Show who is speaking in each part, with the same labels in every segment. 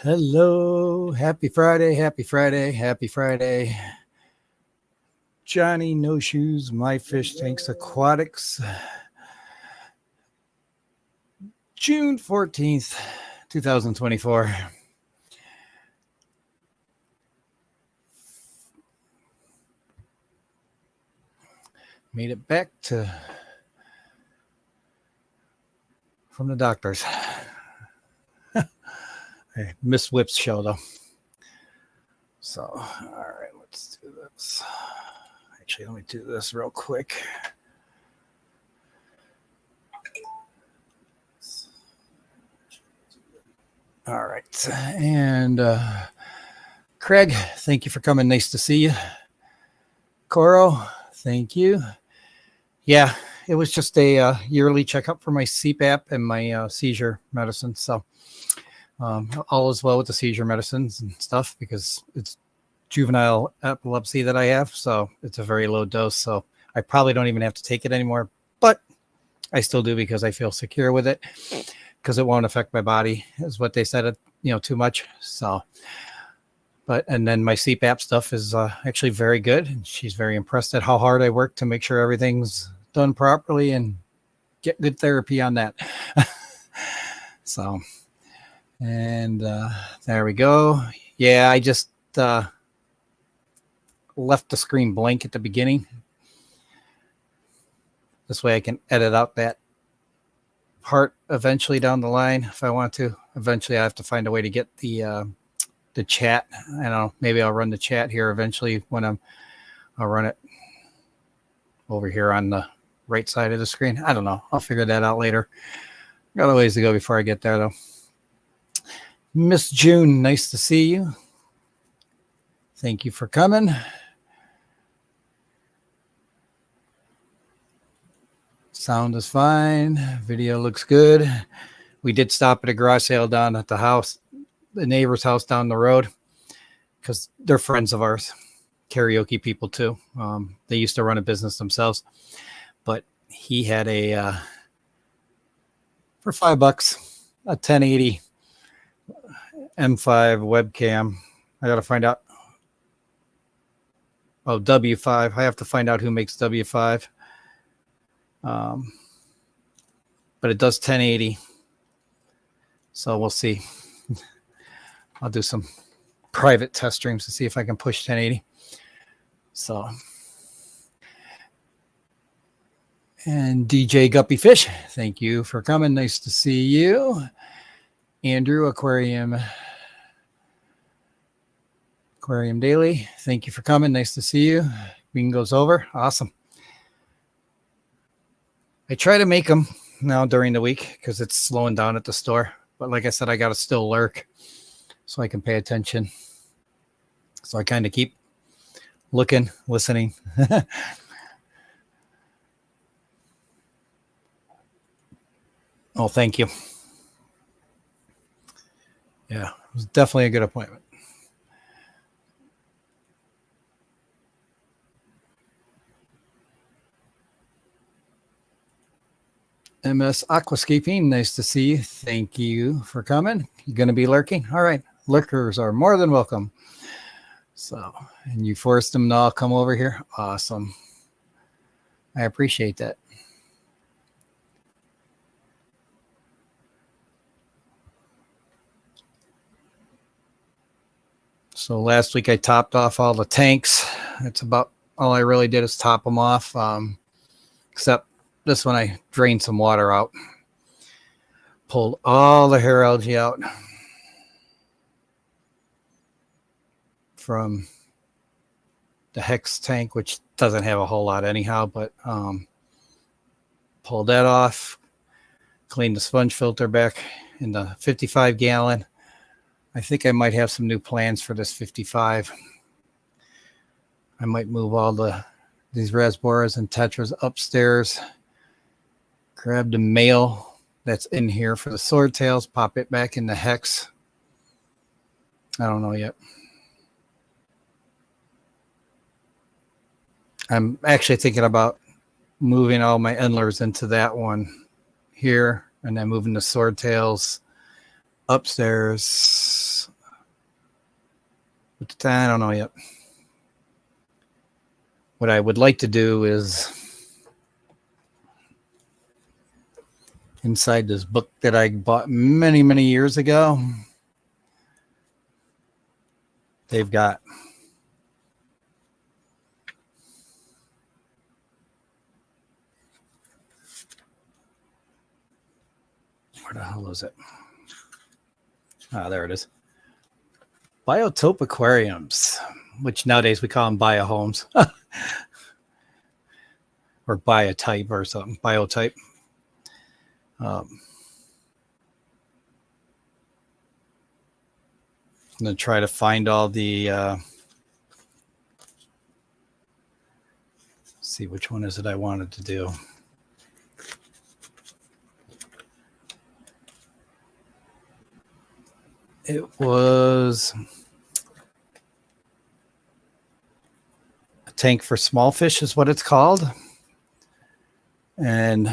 Speaker 1: Hello, happy Friday, happy Friday, happy Friday. Johnny No Shoes, MyFishTanksAquatics, June 14th, 2024. Made it back from the doctors. I missed Whip's show though. So, all right, let's do this. Actually, let me do this real quick. All right, and Craig, thank you for coming. Nice to see you. Coro, thank you. Yeah, it was just a yearly checkup for my CPAP and my seizure medicine. So all is well with the seizure medicines and stuff because it's juvenile epilepsy that I have. So it's a very low dose. So I probably don't even have to take it anymore, but I still do because I feel secure with it because it won't affect my body is what they said, too much. So, and then my CPAP stuff is actually very good. And she's very impressed at how hard I work to make sure everything's done properly and get good therapy on that. So, and there we go. Yeah, I just left the screen blank at the beginning. This way I can edit out that part eventually down the line if I want to. Eventually I have to find a way to get the chat. I don't know, maybe I'll run the chat here eventually when I'll run it over here on the right side of the screen. I don't know. I'll figure that out later. Got a ways to go before I get there though. Miss June, nice to see you. Thank you for coming. Sound is fine. Video looks good. We did stop at a garage sale down at the house, the neighbor's house down the road, because they're friends of ours, karaoke people too. They used to run a business themselves, but he had for $5, a 1080 M5 webcam. I got to find out. Oh, W5. I have to find out who makes W5. But it does 1080. So we'll see. I'll do some private test streams to see if I can push 1080. So, and DJ Guppy Fish, thank you for coming. Nice to see you. Andrew, Aquarium Daily, thank you for coming. Nice to see you. Bingo's over. Awesome. I try to make them now during the week because it's slowing down at the store. But like I said, I got to still lurk so I can pay attention. So I kind of keep looking, listening. Oh, thank you. Yeah, it was definitely a good appointment. MS Aquascaping, nice to see you. Thank you for coming. You're going to be lurking? All right. Lurkers are more than welcome. So, and you forced them to all come over here. Awesome. I appreciate that. So last week I topped off all the tanks. That's about all I really did is top them off. Except this one I drained some water out. Pulled all the hair algae out from the Hex tank, which doesn't have a whole lot anyhow, but pulled that off, cleaned the sponge filter back in the 55 gallon. I think I might have some new plans for this 55. I might move all these rasboras and tetras upstairs. Grab the male that's in here for the swordtails, pop it back in the Hex. I don't know yet. I'm actually thinking about moving all my endlers into that one here and then moving the swordtails upstairs. But I don't know yet. What I would like to do is inside this book that I bought many, many years ago, they've got where the hell is it? Ah, there it is. Biotope aquariums, which nowadays we call them biohomes or biotype or something, biotype. I'm going to try to find all the, see which one is it I wanted to do. It was a tank for small fish is what it's called. And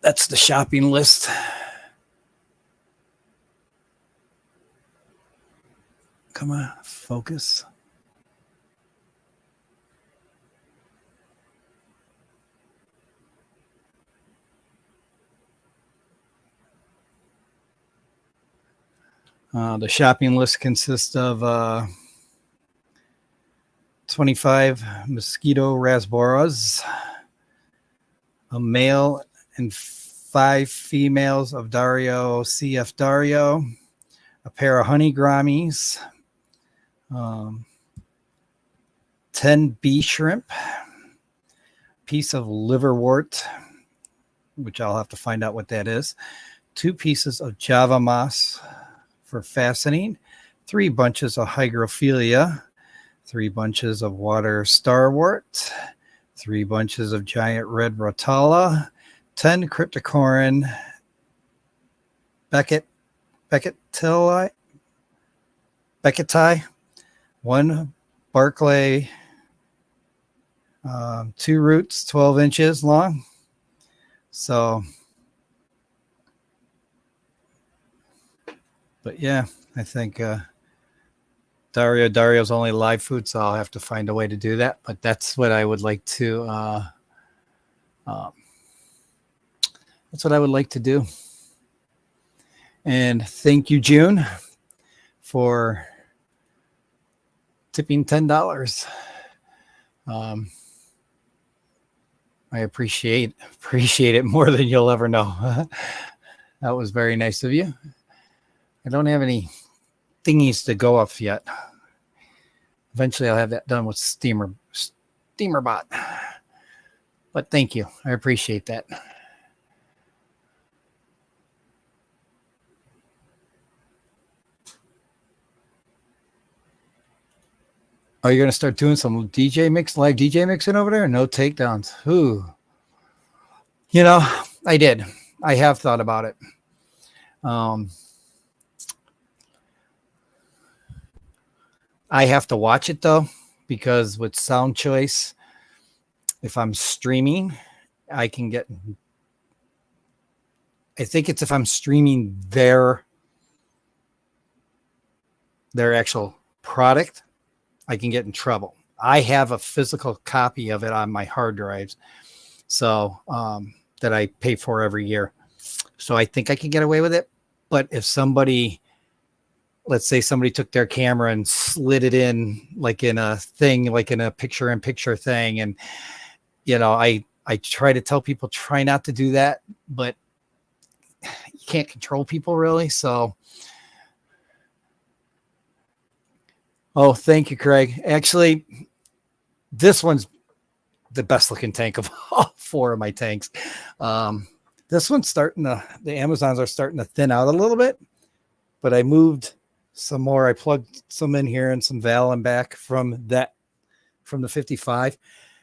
Speaker 1: that's the shopping list. Come on, focus. The shopping list consists of 25 mosquito rasboras, a male and 5 females of Dario CF Dario, a pair of honey grammies, 10 bee shrimp, piece of liverwort, which I'll have to find out what that is, 2 pieces of Java moss for fastening, 3 bunches of hygrophila, 3 bunches of water starwort, 3 bunches of giant red rotala, 10 cryptocorin Becketi, 1 Barclay, 2 roots 12 inches long. So, but yeah, I think Dario's only live food, so I'll have to find a way to do that. But that's what I would like to. That's what I would like to do. And thank you, June, for tipping $10. I appreciate it more than you'll ever know. That was very nice of you. I don't have any thingies to go off yet. Eventually I'll have that done with SteamerBot. But thank you. I appreciate that. Oh, you're going to start doing some live DJ mixing over there? No takedowns. Ooh. You know, I did. I have thought about it. I have to watch it though, because with sound choice, if I'm streaming, I can get, I think it's if I'm streaming their actual product, I can get in trouble. I have a physical copy of it on my hard drives, so that I pay for every year. So I think I can get away with it. But if somebody, let's say somebody took their camera and slid it in like in a thing, like in a picture-in-picture thing, and you know, I try to tell people try not to do that, but you can't control people really. So, oh, thank you, Craig. Actually, this one's the best looking tank of all 4 of my tanks. This one's starting to, the Amazons are starting to thin out a little bit, but I moved some more. I plugged some in here and some Valen back from the 55.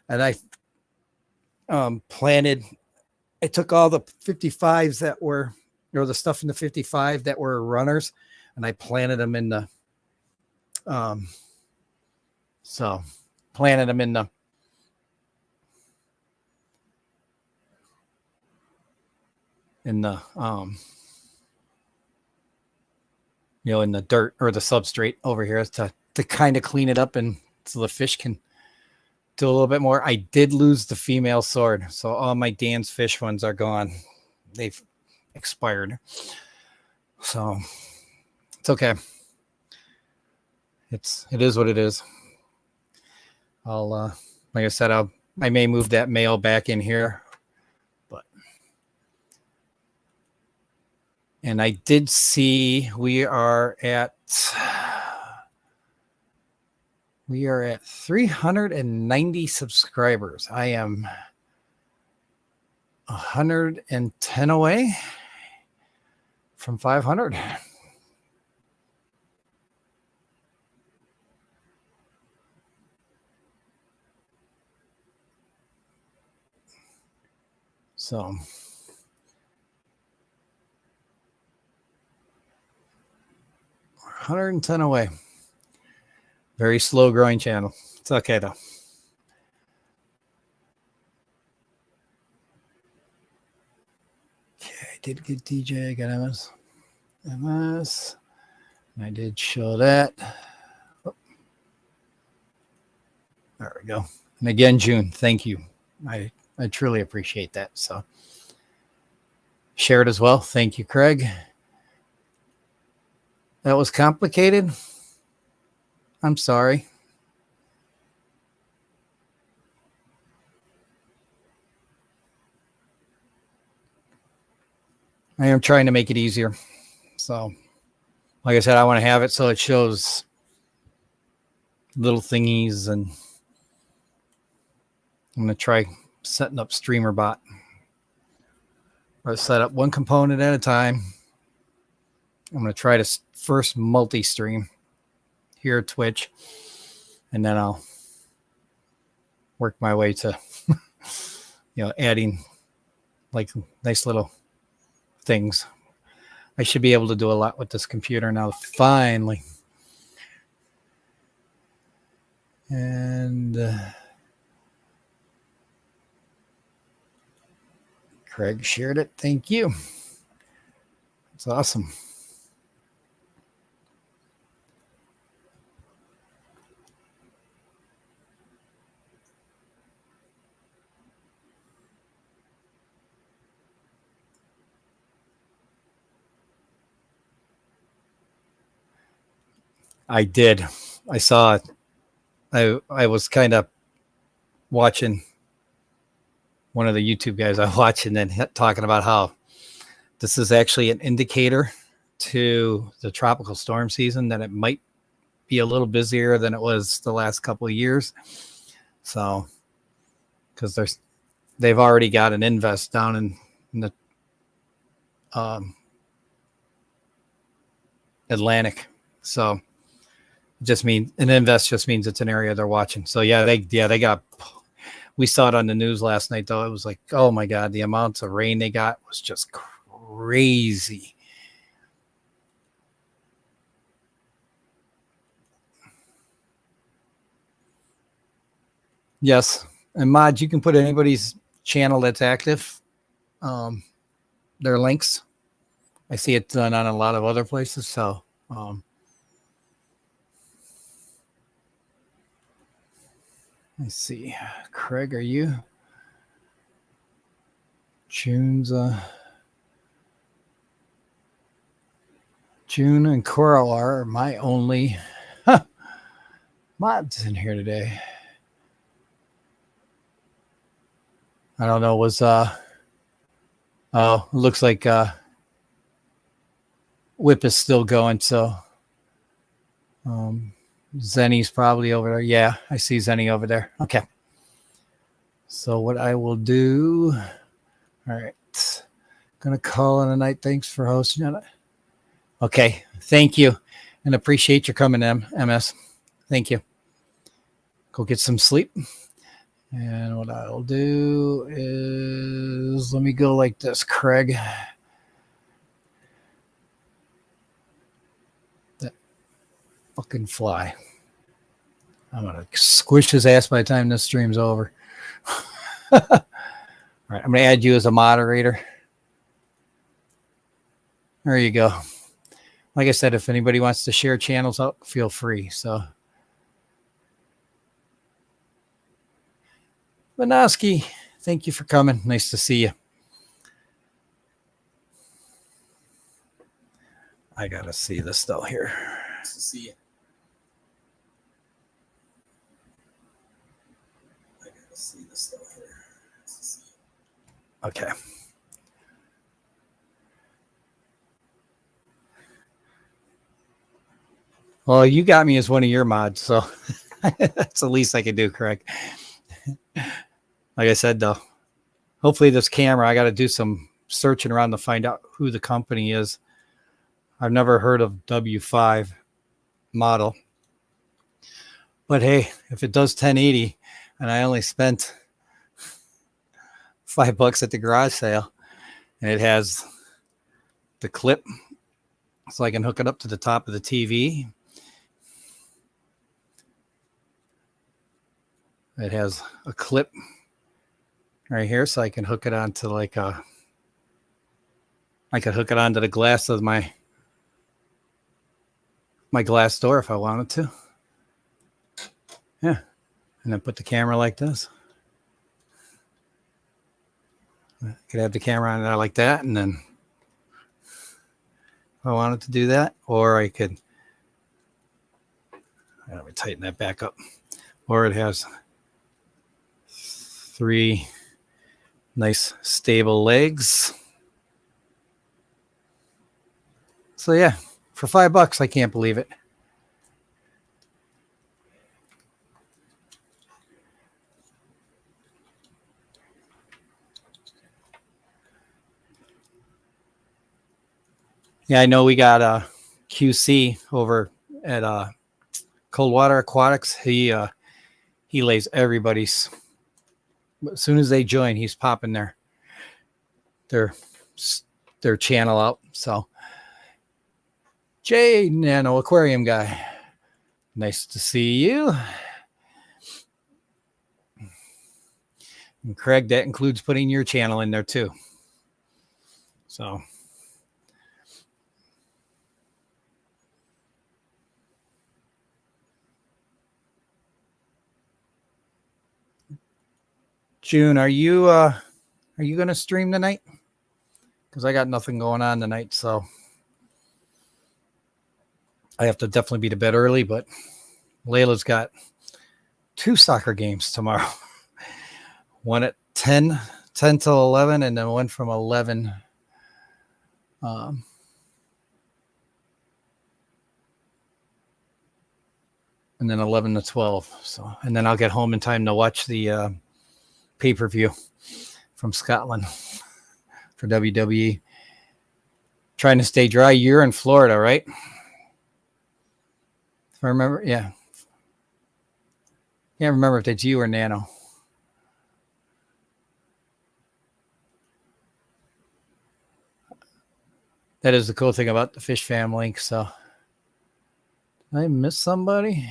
Speaker 1: And I planted, I took all the 55s that were, or the stuff in the 55 that were runners, and I planted them in the, planted them in the, in the dirt or the substrate over here to kind of clean it up and so the fish can do a little bit more. I did lose the female sword, so all my Dan's fish ones are gone. They've expired. So it's okay. It is what it is. I'll like I said, I may move that male back in here. And I did see we are at 390 subscribers. I am 110 away from 500. So 110 away. Very slow growing channel. It's okay though. Okay, I did get DJ, I got MS. MS. And I did show that. Oh. There we go. And again, June, thank you. I truly appreciate that. So share it as well. Thank you, Craig. That was complicated. I'm sorry. I am trying to make it easier. So, like I said, I want to have it so it shows little thingies, and I'm going to try setting up StreamerBot. Or set up one component at a time. I'm going to try to first multi-stream here at Twitch, and then I'll work my way to, adding like nice little things. I should be able to do a lot with this computer now, finally. And Craig shared it. Thank you. It's awesome. I did. I saw it. I was kind of watching one of the YouTube guys I was watching and talking about how this is actually an indicator to the tropical storm season, that it might be a little busier than it was the last couple of years. So, because they've already got an invest down in the Atlantic. So just means an invest just means it's an area they're watching. So they got, we saw it on the news last night though. It was like, oh my God, the amounts of rain they got was just crazy. Yes. And Mod, you can put anybody's channel that's active, their links. I see it done on a lot of other places. So, let's see. Craig, are you? June and Coral are my only mods in here today. I don't know. Looks like Whip is still going. So Zenny's probably over there. Yeah, I see Zenny over there. Okay. So what I will do, all right, gonna call it a night. Thanks for hosting it. Okay, thank you, and appreciate your coming, MS. Thank you. Go get some sleep. And what I'll do is, let me go like this, Craig. That fucking fly. I'm going to squish his ass by the time this stream's over. All right, I'm going to add you as a moderator. There you go. like I said, if anybody wants to share channels out, feel free. So, Vanoski, thank you for coming. Nice to see you. I gotta see this though here. Nice to see you. I gotta see this though here. Nice to see you. Okay. Well, you got me as one of your mods, so that's the least I can do, Craig. Like I said, though, hopefully this camera, I got to do some searching around to find out who the company is. I've never heard of W5 model. But hey, if it does 1080 and I only spent $5 at the garage sale and it has the clip so I can hook it up to the top of the TV. It has a clip right here so I can hook it onto like a, I could hook it onto the glass of my glass door if I wanted to. Yeah. And then put the camera like this. I could have the camera on there like that, and then if I wanted to do that, or I could, let me tighten that back up. Or it has 3 nice stable legs. So yeah, for $5, I can't believe it. Yeah, I know we got a QC over at Coldwater Aquatics. He lays everybody's. As soon as they join, he's popping their channel out. So, Jay Nano Aquarium guy, nice to see you. And Craig, that includes putting your channel in there too. So. June, are you going to stream tonight? Because I got nothing going on tonight, so I have to definitely be to bed early. But Layla's got 2 soccer games tomorrow. One at 10 till 11, and then one from 11. And then 11 to 12. So, and then I'll get home in time to watch the pay-per-view from Scotland for WWE. Trying to stay dry. You're in Florida, right? If I remember, yeah. Can't remember if that's you or Nano. That is the cool thing about the Fish Fam link. So, did I miss somebody?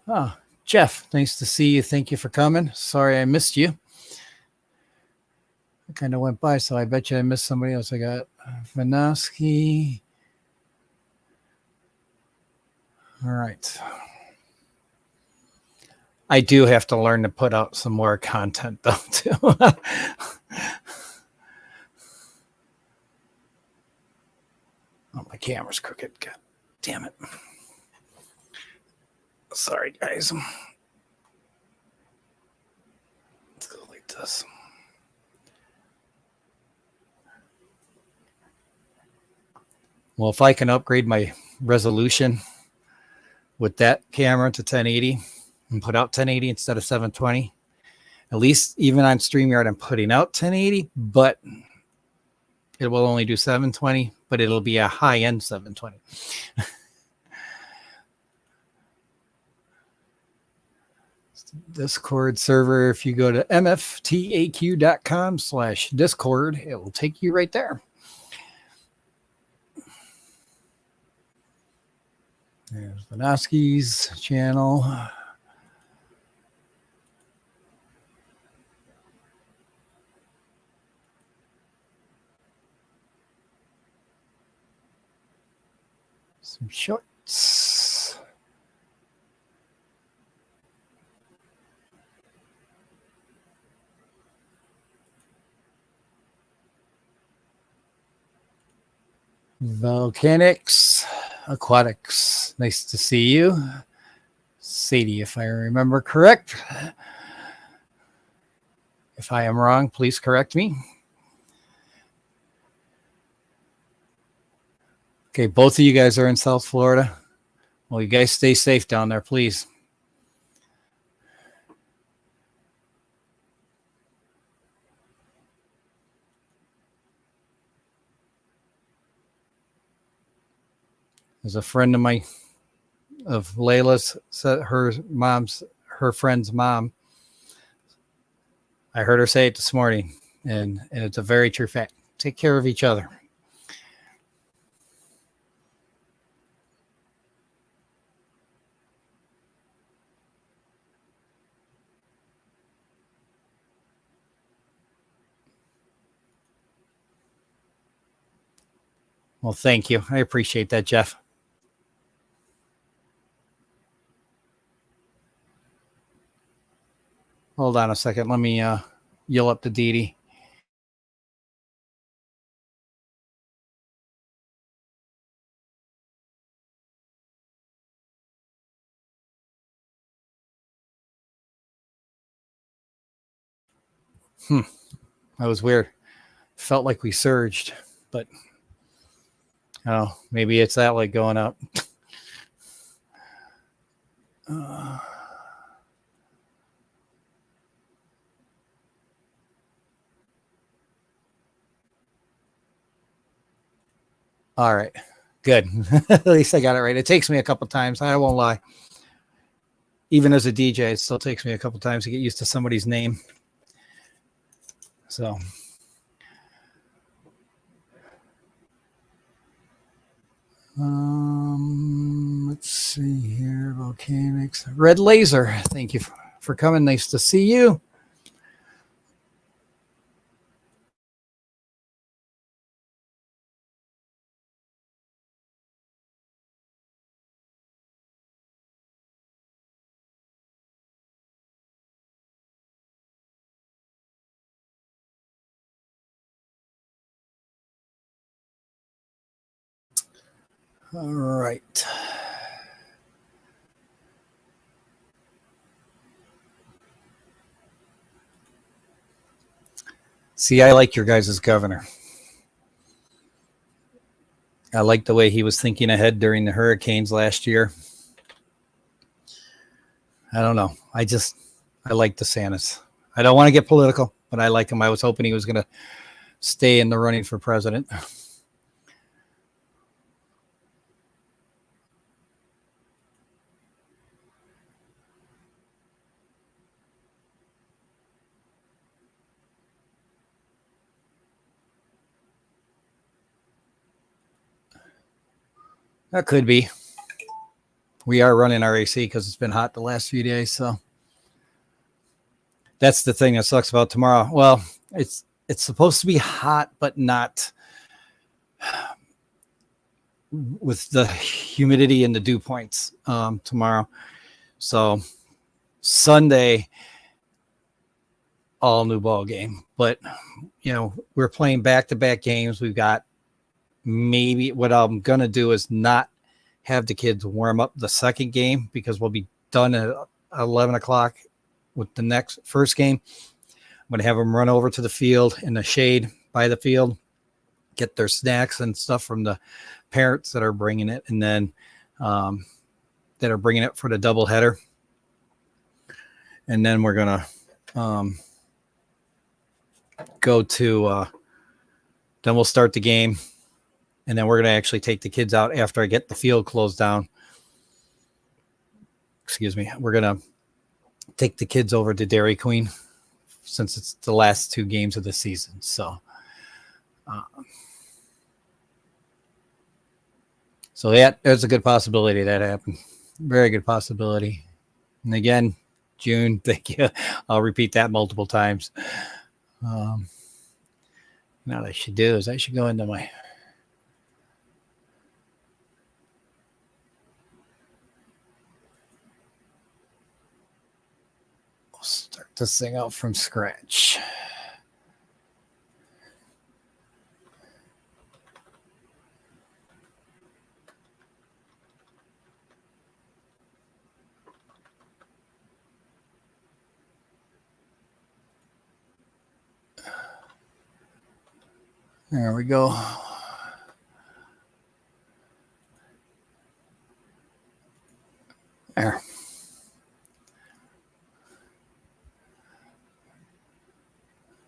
Speaker 1: Oh, Jeff, nice to see you. Thank you for coming. Sorry I missed you. I kind of went by, so I bet you I missed somebody else. I got Vanoski. All right. I do have to learn to put out some more content, though, too. Oh, my camera's crooked. God damn it. Sorry, guys. Let's go like this. Well, if I can upgrade my resolution with that camera to 1080 and put out 1080 instead of 720, at least even on StreamYard, I'm putting out 1080, but it will only do 720, but it'll be a high-end 720. Discord server, if you go to mftaq.com/discord, it will take you right there. There's Vanoski's channel. Some shorts. Volcanics Aquatics. Nice to see you. Sadie, if I remember correct. If I am wrong, please correct me. Okay, both of you guys are in South Florida. Well, you guys stay safe down there, please. There's a friend of mine, of Layla's, her friend's mom. I heard her say it this morning, and it's a very true fact. Take care of each other. Well, thank you. I appreciate that, Jeff. Hold on a second. Let me yell up to Dee Dee. That was weird. Felt like we surged, but oh, maybe it's that light going up. All right, good. At least I got it right. It takes me a couple times. I won't lie. Even as a DJ, it still takes me a couple times to get used to somebody's name. So. Let's see here. Volcanics. Red Laser. Thank you for coming. Nice to see you. All right. See, I like your guys' governor. I like the way he was thinking ahead during the hurricanes last year. I don't know. I like DeSantis. I don't want to get political, but I like him. I was hoping he was going to stay in the running for president. That could be. We are running our AC because it's been hot the last few days. So that's the thing that sucks about tomorrow. Well, it's supposed to be hot, but not with the humidity and the dew points tomorrow. So Sunday, all new ball game. But, we're playing back-to-back games. We've got maybe what I'm going to do is not have the kids warm up the second game because we'll be done at 11 o'clock with the first game. I'm going to have them run over to the field in the shade by the field, get their snacks and stuff from the parents that are bringing it, and then that are bringing it for the doubleheader. And then we're going to go to then we'll start the game, and then we're going to actually take the kids out after I get the field closed down. Excuse me. We're going to take the kids over to Dairy Queen since it's the last two games of the season. So there's a good possibility that happened. Very good possibility. And again, June, thank you. I'll repeat that multiple times. Now what I should do is I should go into my this thing out from scratch. There we go. There.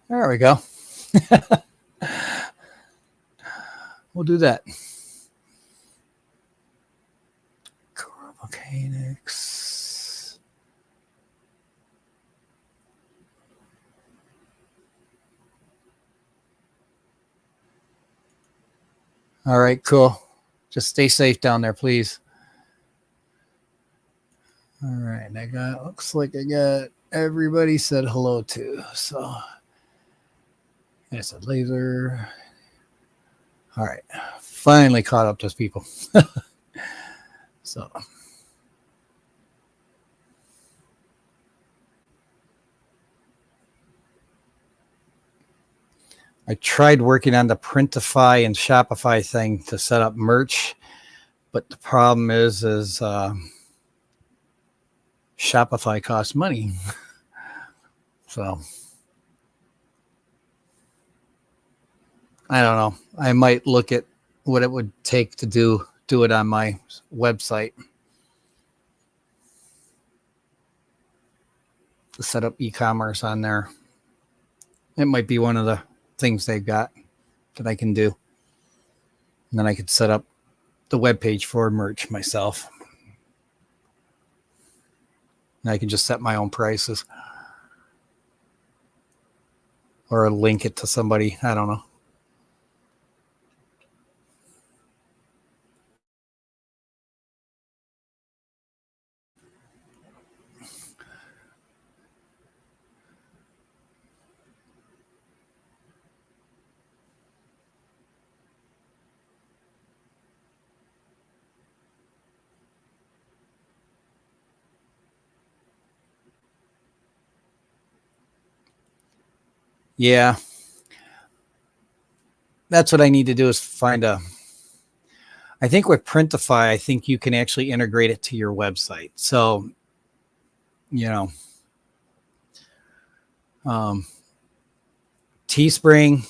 Speaker 1: There we go. We'll do that. Coral volcanics. All right, cool. Just stay safe down there, please. All right, looks like I got everybody said hello to. So I said laser. All right, finally caught up to people. So I tried working on the Printify and Shopify thing to set up merch, but the problem is Shopify costs money. So I don't know. I might look at what it would take to do it on my website to set up e-commerce on there. It might be one of the things they've got that I can do. And then I could set up the web page for merch myself. And I can just set my own prices or link it to somebody. I don't know. Yeah. That's what I need to do is find I think with Printify, I think you can actually integrate it to your website. So, Teespring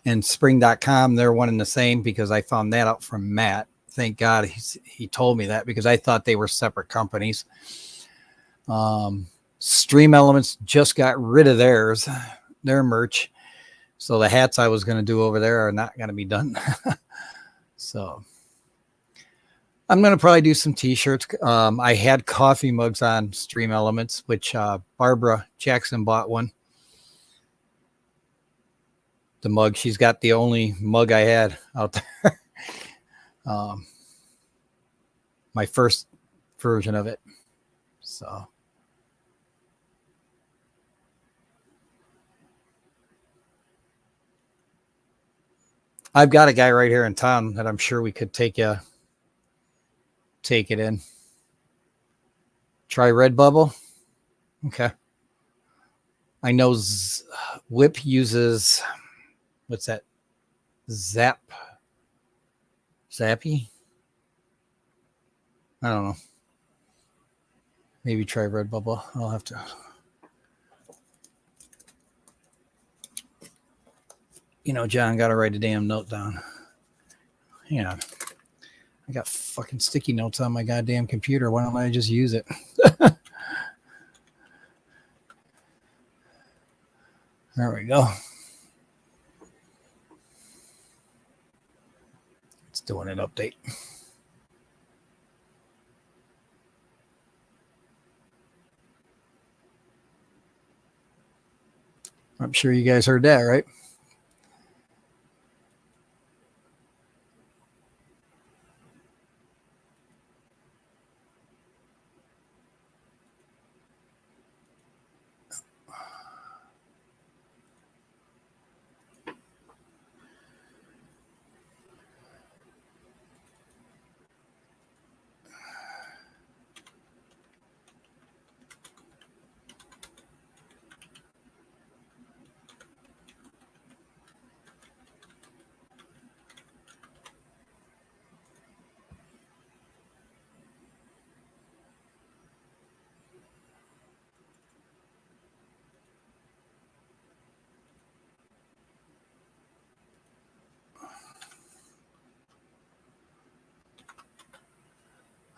Speaker 1: and spring.com, they're one and the same because I found that out from Matt. Thank God he told me that because I thought they were separate companies. Stream Elements just got rid of their merch. So the hats I was going to do over there are not going to be done. So I'm going to probably do some t-shirts. I had coffee mugs on Stream Elements, which Barbara Jackson bought one. The mug, she's got the only mug I had out there. My first version of it. So I've got a guy right here in town that I'm sure we could take it in. Try Redbubble. Okay. I know Whip uses, what's that? Zappy? I don't know. Maybe try Redbubble. I'll have to. John got to write a damn note down. Hang on. I got fucking sticky notes on my goddamn computer. Why don't I just use it? There we go. It's doing an update. I'm sure you guys heard that, right?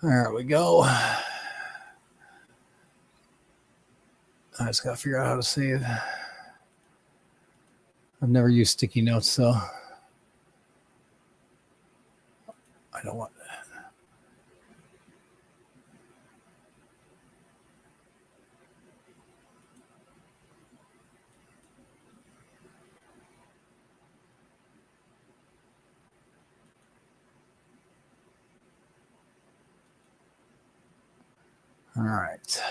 Speaker 1: There we go. I just got to figure out how to save. I've never used sticky notes, so I don't want that. All right.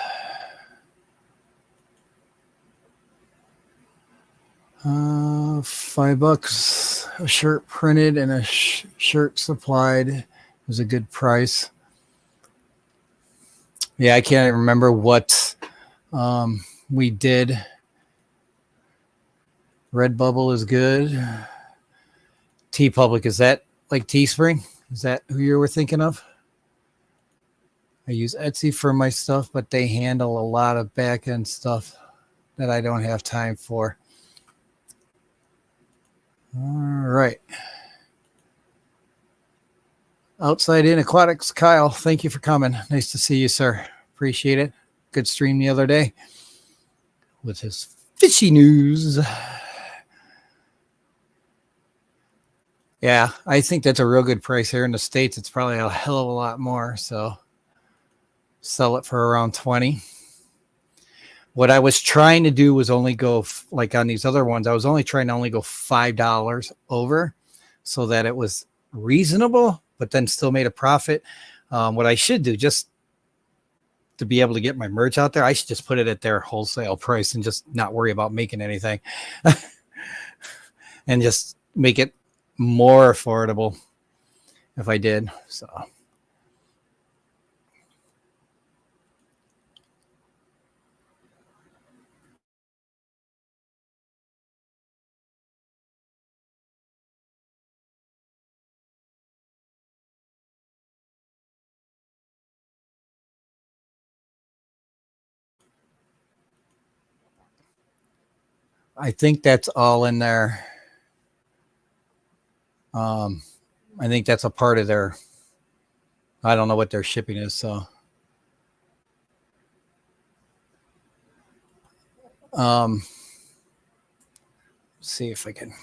Speaker 1: $5, a shirt printed and a shirt supplied. It was a good price. Yeah, I can't remember what we did. Redbubble is good. TeePublic, is that like Teespring? Is that who you were thinking of? I use Etsy for my stuff, but they handle a lot of back end stuff that I don't have time for. All right. Outside In Aquatics, Kyle, thank you for coming. Nice to see you, sir. Appreciate it. Good stream the other day with his fishy news. Yeah, I think that's a real good price here in the States. It's probably a hell of a lot more. So sell it for around 20. What I was trying to do was only go like on these other ones. I was only trying to only go $5 over so that it was reasonable, but then still made a profit. What I should do just to be able to get my merch out there, I should just put it at their wholesale price and just not worry about making anything and just make it more affordable if I did. So I think that's all in there. I think that's a part of their, I don't know what their shipping is. So, see if I can.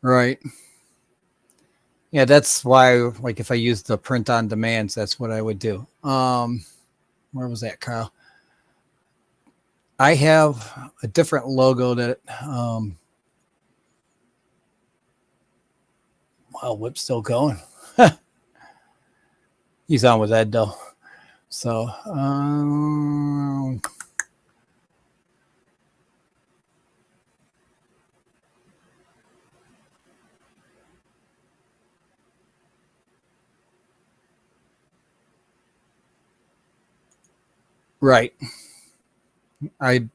Speaker 1: Right. Yeah, that's why, like, if I use the print on demands, that's what I would do. Where was that, Kyle? I have a different logo that, wow, Whip's still going. He's on with Ed, though. So, right. I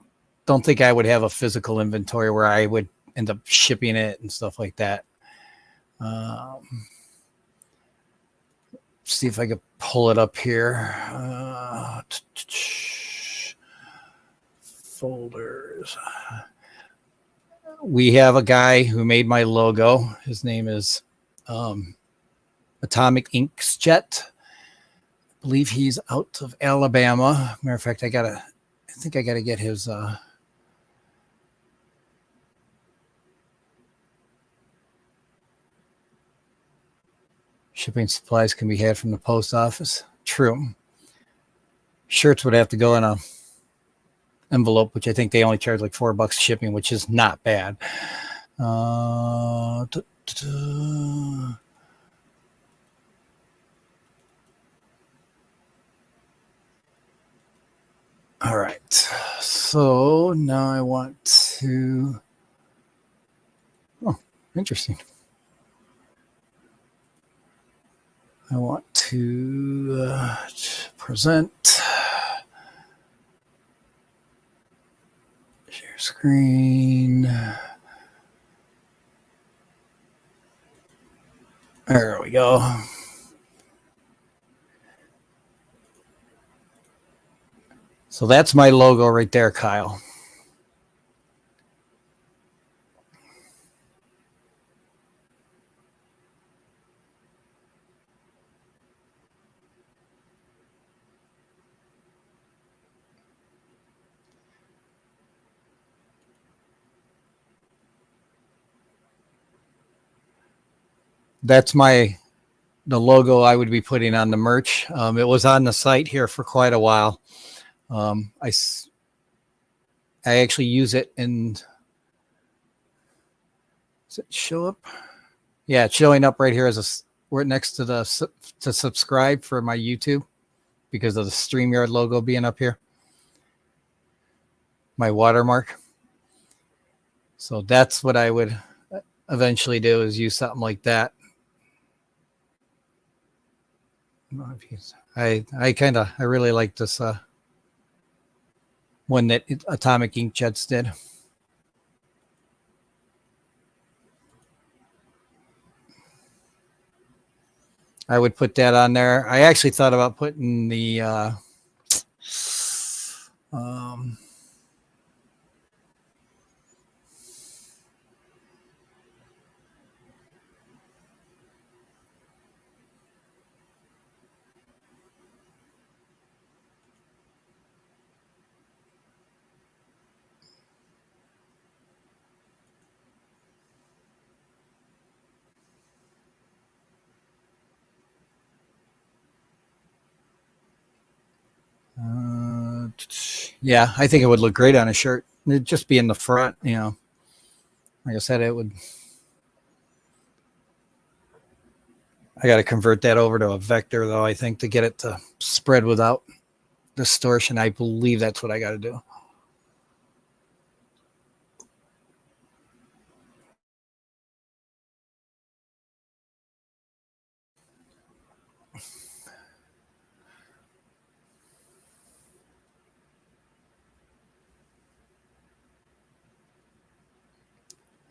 Speaker 1: don't think I would have a physical inventory where I would end up shipping it and stuff like that. See if I could pull it up here. Folders. We have a guy who made my logo. His name is Atomic Inkjet. I believe he's out of Alabama. Matter of fact, I think I gotta get his shipping supplies can be had from the post office. True. Shirts would have to go in a envelope, which I think they only charge like $4 shipping, which is not bad. All right. So now I want to. Oh, interesting. I want to present. Share screen. There we go. So that's my logo right there, Kyle. That's the logo I would be putting on the merch. It was on the site here for quite a while. I actually use it in. Does it show up? Yeah, it's showing up right here as we're next to to subscribe for my YouTube because of the StreamYard logo being up here. My watermark. So that's what I would eventually do, is use something like that. I really like this one that Atomic Inkjets did. I would put that on there. I actually thought about putting the yeah, I think it would look great on a shirt. It'd just be in the front, you know. Like I said, it would. I got to convert that over to a vector, though, I think, to get it to spread without distortion. I believe that's what I got to do.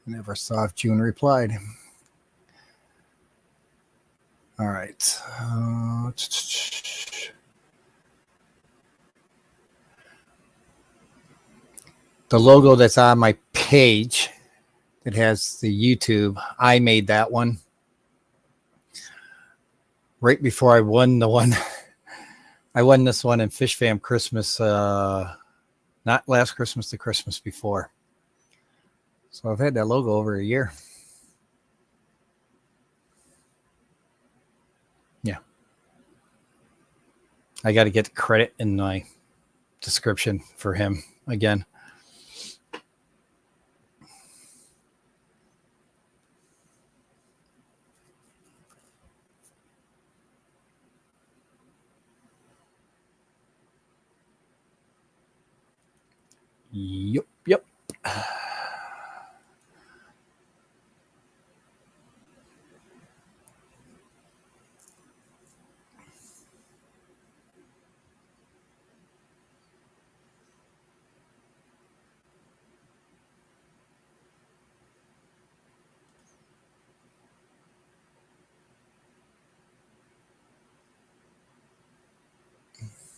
Speaker 1: Never saw if June replied. All right. The logo that's on my page that has the YouTube, I made that one right before I won the one. I won this one in Fish Fam Christmas, not last Christmas, the Christmas before. So I've had that logo over a year. Yeah. I got to get credit in my description for him again. Yep.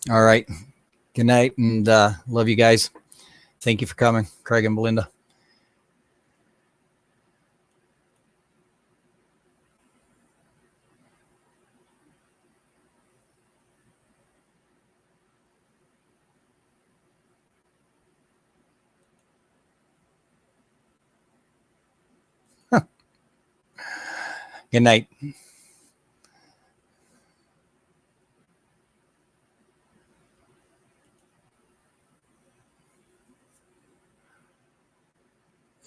Speaker 1: All right. Good night, and love you guys. Thank you for coming, Craig and Belinda. Good night.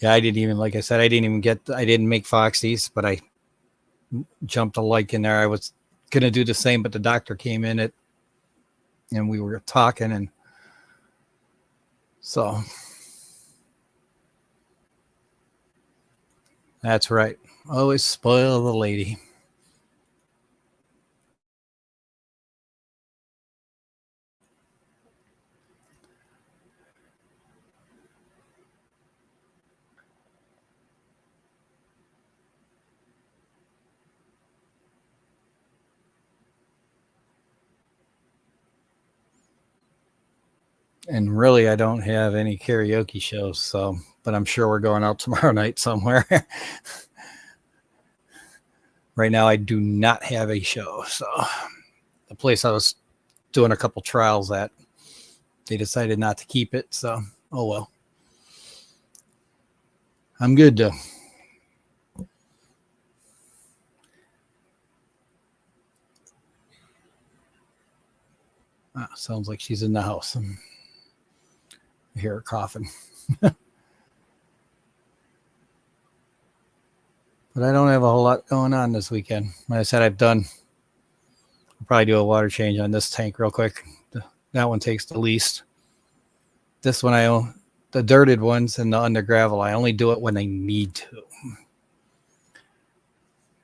Speaker 1: Yeah, I didn't even, like I said, I didn't make Foxy's, but I jumped a like in there. I was going to do the same, but the doctor came in and we were talking, and so that's right. Always spoil the lady. And really, I don't have any karaoke shows, so, but I'm sure we're going out tomorrow night somewhere. Right now, I do not have a show. So the place I was doing a couple trials at, they decided not to keep it. So, oh well. I'm good though. Sounds like she's in the house. I hear her coughing. But I don't have a whole lot going on this weekend. Like I said, I'll probably do a water change on this tank real quick. That one takes the least. This one I own, the dirted ones and the under gravel, I only do it when I need to.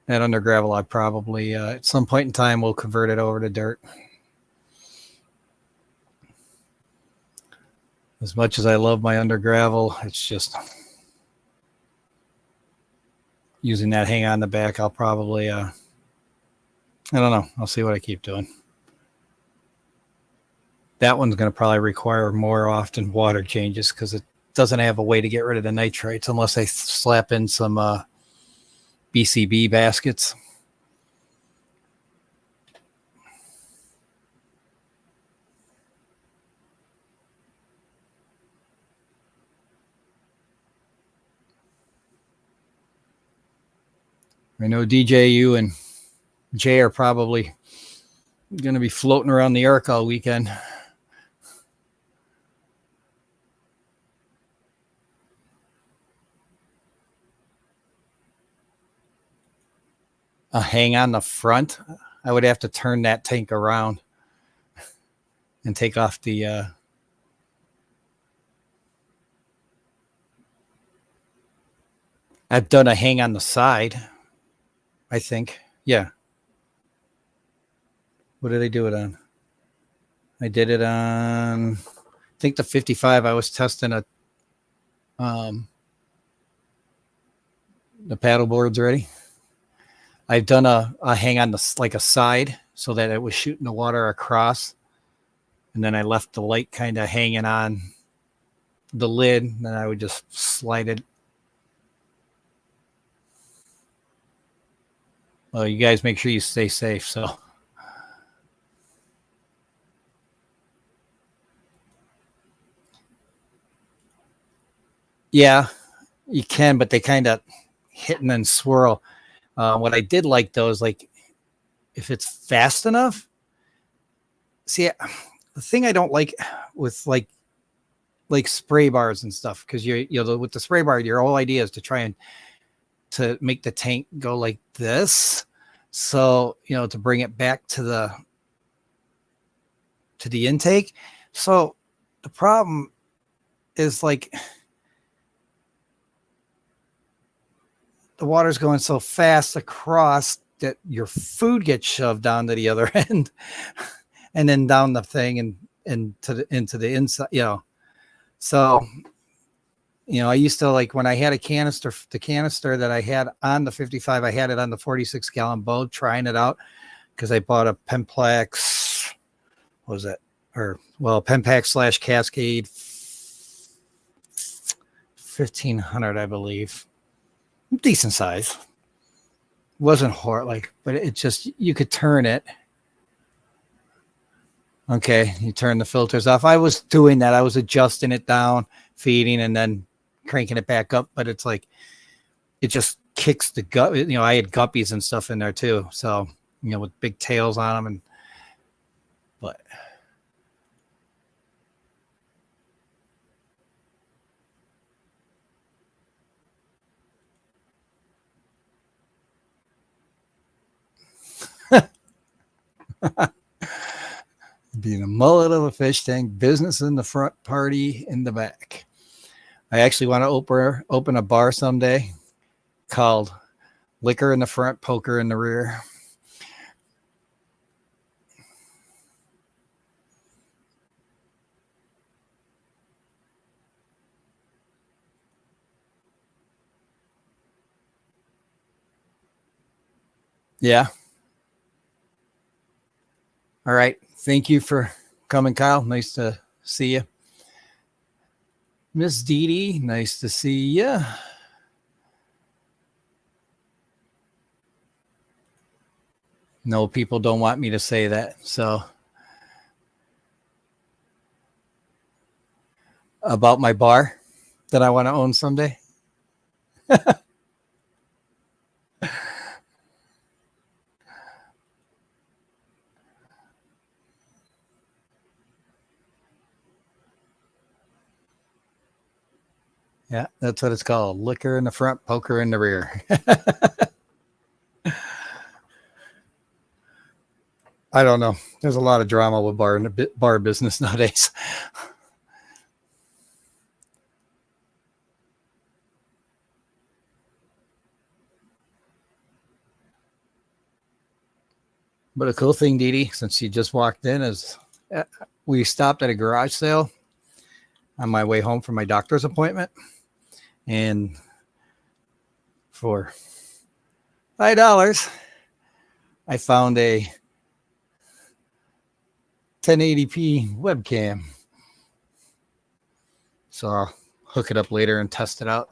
Speaker 1: That under gravel, I probably, at some point in time, will convert it over to dirt. As much as I love my under gravel, it's just using that hang on the back. I'll probably, I don't know. I'll see what I keep doing. That one's going to probably require more often water changes because it doesn't have a way to get rid of the nitrates unless I slap in some BCB baskets. I know DJ, you and Jay are probably going to be floating around the ark all weekend. A hang on the front, I would have to turn that tank around and take off the I've done a hang on the side, I think. Yeah. What did I do it on? I did it on, I think the 55. I was testing the paddle boards already. I've done a hang on the, like a side so that it was shooting the water across. And then I left the light kind of hanging on the lid. And then I would just slide it. Well, you guys make sure you stay safe. So. Yeah, you can, but they kind of hit and then swirl. What I did like though is like if it's fast enough. See, the thing I don't like with like spray bars and stuff, because with the spray bar, your whole idea is to try and to make the tank go like this. So, to bring it back to the intake. So the problem is like the water's going so fast across that your food gets shoved down to the other end and then down the thing and into the inside, So, I used to like when I had the canister that I had on the 55, I had it on the 46 gallon boat trying it out because I bought a Pemplex, what was it? Pemplex / Cascade 1500, I believe. Decent size. Wasn't hard, but it just, you could turn it. Okay, you turn the filters off. I was doing that. I was adjusting it down, feeding, and then cranking it back up. But it's like, it just kicks the gut. I had guppies and stuff in there too. So, with big tails on them. But being a mullet of a fish tank, business in the front, party in the back. I actually want to open a bar someday called Liquor in the Front, Poker in the Rear. Yeah. All right. Thank you for coming, Kyle. Nice to see you. Miss Dee Dee, nice to see you. No, people don't want me to say that. So, about my bar that I want to own someday. Yeah, that's what it's called. Liquor in the front, poker in the rear. I don't know. There's a lot of drama with bar business nowadays. But a cool thing, Dee Dee, since you just walked in, is we stopped at a garage sale on my way home from my doctor's appointment. And for $5, I found a 1080p webcam. So I'll hook it up later and test it out.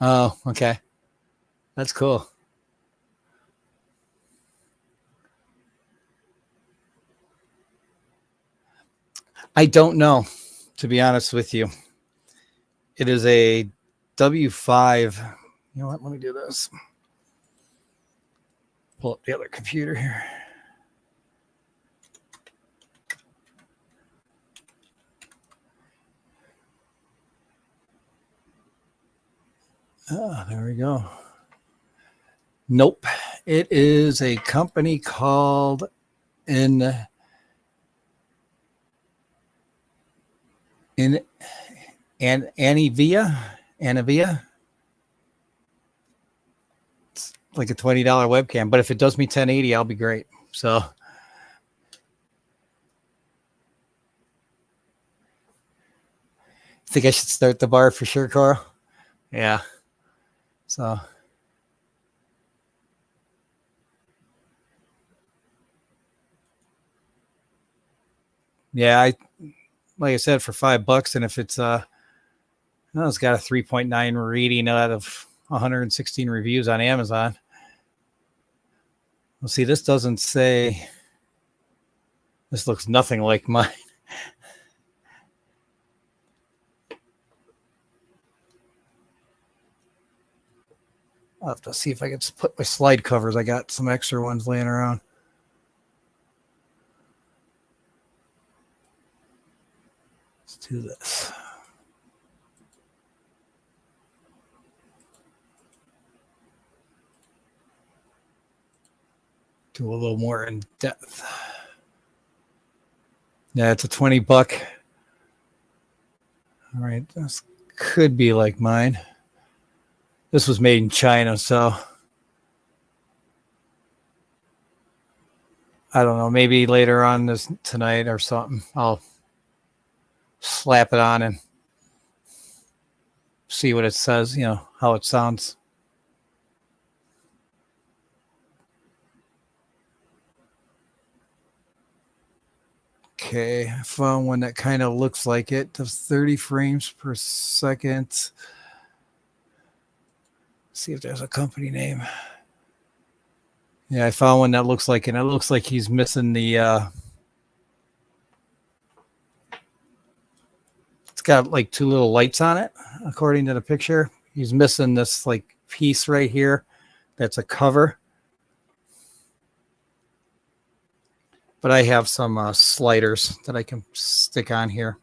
Speaker 1: Oh, okay. That's cool. I don't know, to be honest with you. It is a W5. You know what? Let me do this. Pull up the other computer here. Oh, there we go. Nope. It is a company called Anivia. It's like a $20 webcam, but if it does me 1080, I'll be great. So think I should start the bar for sure, Carl? Yeah. So yeah, like I said, for $5, and if it's it's got a 3.9 rating out of 116 reviews on Amazon. Well, see, this doesn't say. This looks nothing like mine. I'll have to see if I can just put my slide covers. I got some extra ones laying around. Let's do this. Do a little more in depth. Yeah, it's a $20. All right, this could be like mine. This was made in China, so I don't know. Maybe later on tonight or something, I'll slap it on and see what it says. You know how it sounds. Okay, I found one that kind of looks like it. Does 30 frames per second. Let's see if there's a company name. Yeah, I found one that looks like it. It looks like he's missing the. It's got like two little lights on it, according to the picture. He's missing this like piece right here. That's a cover. But I have some sliders that I can stick on here.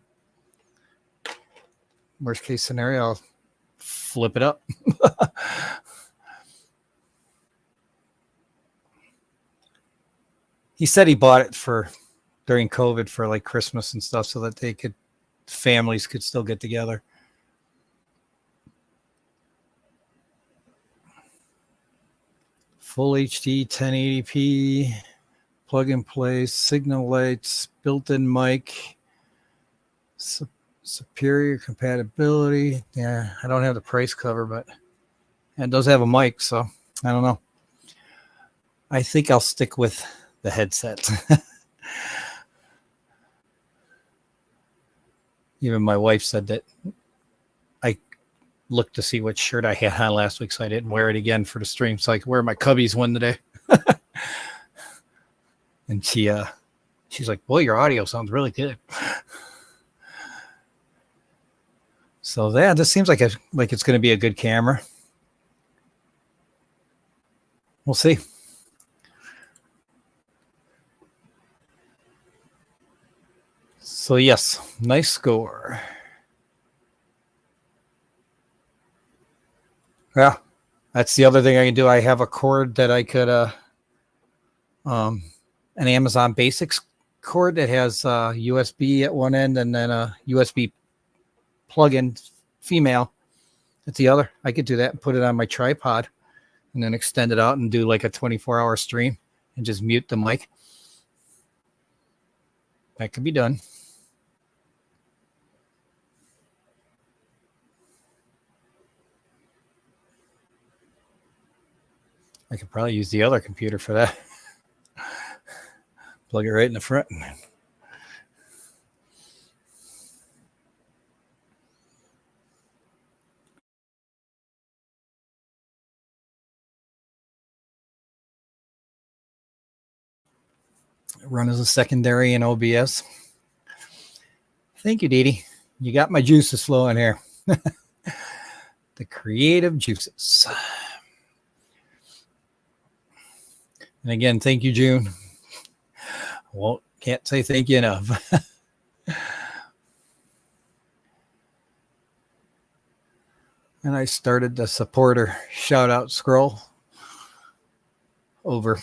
Speaker 1: Worst case scenario, I'll flip it up. He said he bought it during COVID for like Christmas and stuff so that families could still get together. Full HD 1080p. Plug and play, signal lights, built-in mic, superior compatibility. Yeah, I don't have the price cover, but it does have a mic, so I don't know. I think I'll stick with the headset. Even my wife said that I looked to see what shirt I had on last week, so I didn't wear it again for the stream, so I could wear my Cubbies one today. And she's like, "Boy, your audio sounds really good." So yeah, this seems like it's going to be a good camera. We'll see. So yes, nice score. Yeah, that's the other thing I can do. I have a cord that I could an Amazon Basics cord that has USB at one end and then a USB plug-in female at the other. I could do that and put it on my tripod and then extend it out and do like a 24-hour stream and just mute the mic. That could be done. I could probably use the other computer for that. Plug it right in the front. Run as a secondary in OBS. Thank you, Dee. You got my juices flowing here. The creative juices. And again, thank you, June. Well, can't say thank you enough. And I started the supporter shout out scroll over.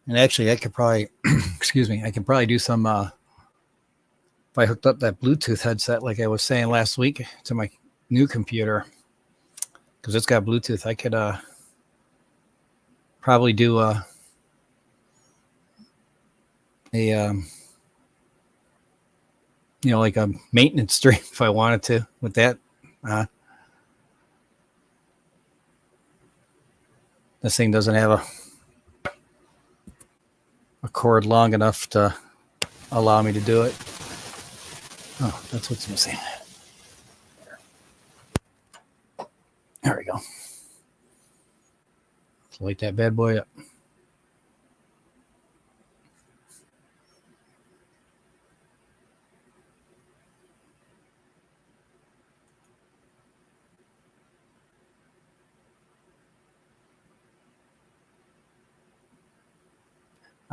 Speaker 1: And actually, I could probably, excuse me, I could probably do some, if I hooked up that Bluetooth headset, like I was saying last week, to my new computer, because it's got Bluetooth, I could probably do like a maintenance stream if I wanted to with that. This thing doesn't have a cord long enough to allow me to do it. Oh, that's what's missing. There we go. Let's light that bad boy up.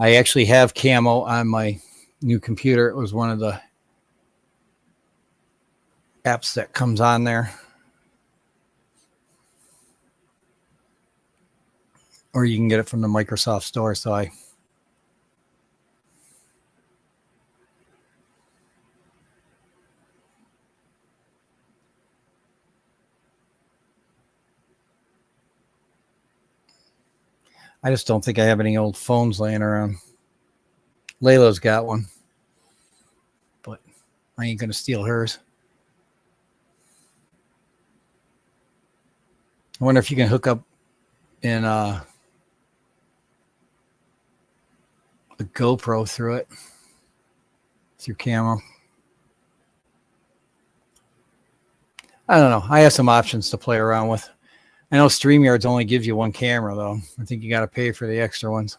Speaker 1: I actually have camo on my new computer. It was one of the apps that comes on there. Or you can get it from the Microsoft Store. So I just don't think I have any old phones laying around. Layla's got one, but I ain't going to steal hers. I wonder if you can hook up in a GoPro through it, through camo. I don't know. I have some options to play around with. I know StreamYards only gives you one camera, though. I think you got to pay for the extra ones.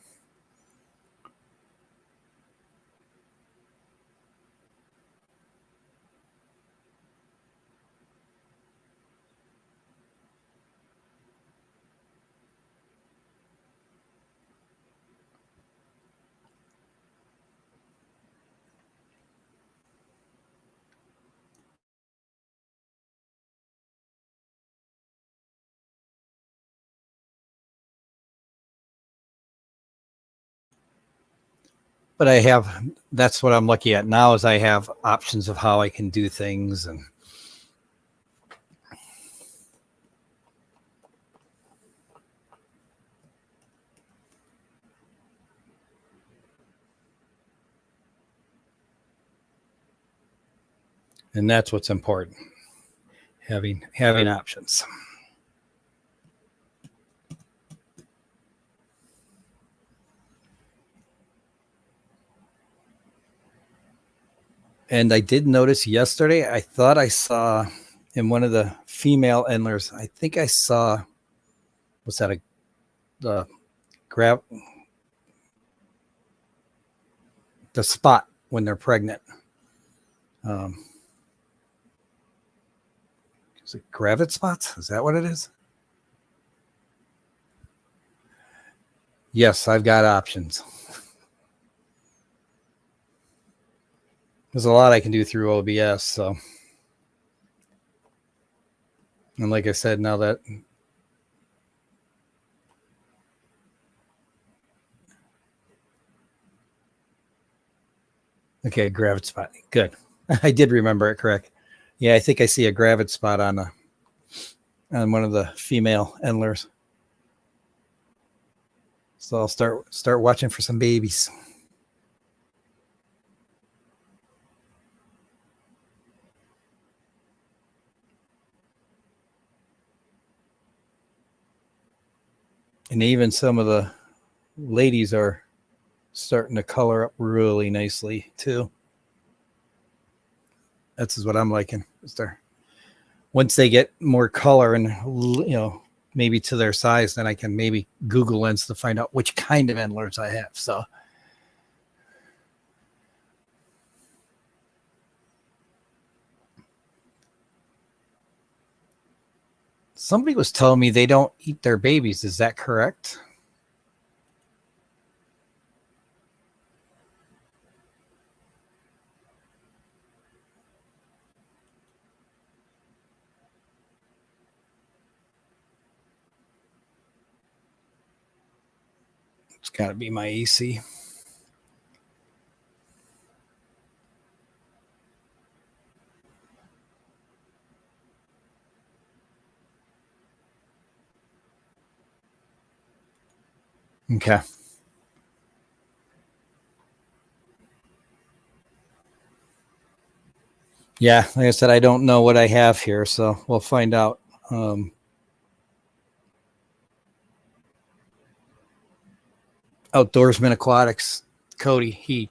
Speaker 1: but I have, that's what I'm lucky at now, is I have options of how I can do things. And that's what's important, having options. And I did notice yesterday, I thought I saw in one of the female endlers, I think I saw, what's that, the grab, the spot when they're pregnant. Is it gravid spots? Is that what it is? Yes, I've got options. There's a lot I can do through OBS. So, and like I said, now that okay, gravid spot. Good. I did remember it correct. Yeah, I think I see a gravid spot on one of the female endlers. So I'll start watching for some babies. And even some of the ladies are starting to color up really nicely too. That's what I'm liking. Once they get more color and, you know, maybe to their size, then I can maybe Google Lens to find out which kind of endlers I have. So somebody was telling me they don't eat their babies. Is that correct? It's got to be my AC. Okay. Yeah, like I said, I don't know what I have here, so we'll find out. Outdoorsman Aquatics, Cody,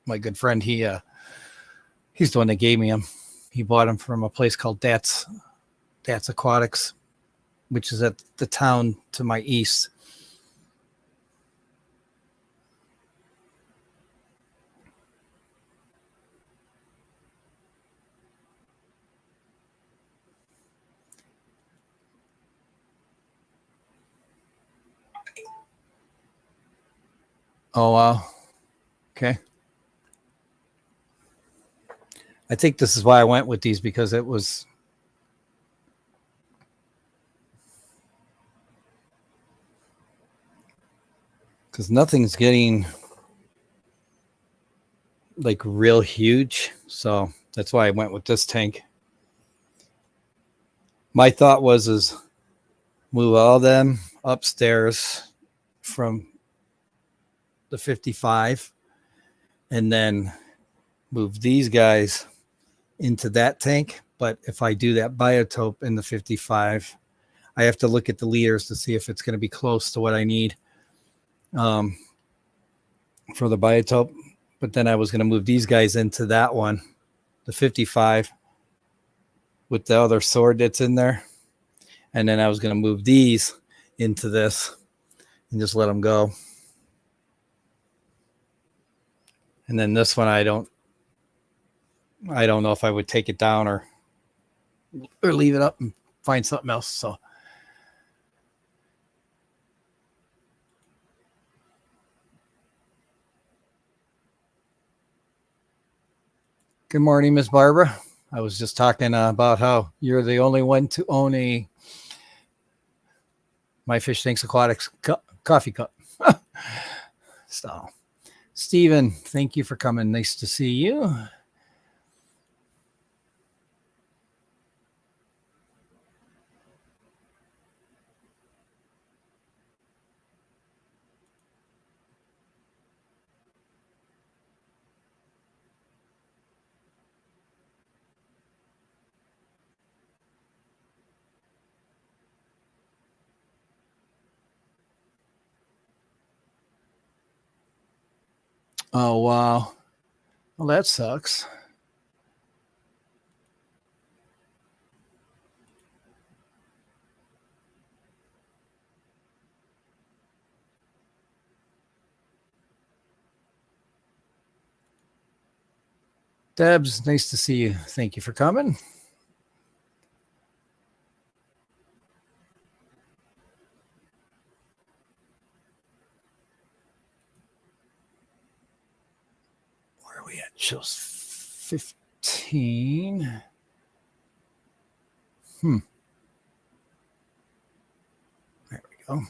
Speaker 1: my good friend, he's the one that gave me him. He bought him from a place called That's Aquatics, which is at the town to my east. Oh, wow. Okay. I think this is why I went with these, because it was because nothing's getting like real huge. So that's why I went with this tank. My thought is move all them upstairs from the 55 and then move these guys into that tank. But if I do that biotope in the 55, I have to look at the liters to see if it's going to be close to what I need for the biotope. But then I was going to move these guys into that one, the 55, with the other sword that's in there. And then I was going to move these into this and just let them go. And then this one, I don't know if I would take it down or leave it up and find something else. So good morning, Miss Barbara. I was just talking about how you're the only one to own a MyFishTanksAQuatics coffee cup. So Steven, thank you for coming. Nice to see you. Oh, wow. Well, that sucks. Debs, nice to see you. Thank you for coming. Where are we at? Shows 15. There we go.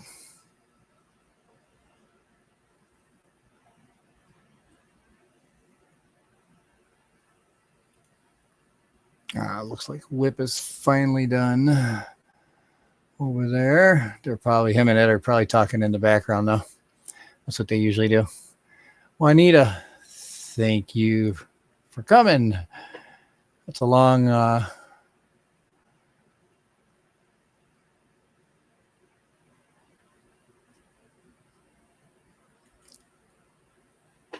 Speaker 1: Looks like Whip is finally done over there. They're probably, him and Ed are probably talking in the background though. That's what they usually do. Juanita, thank you for coming. That's a long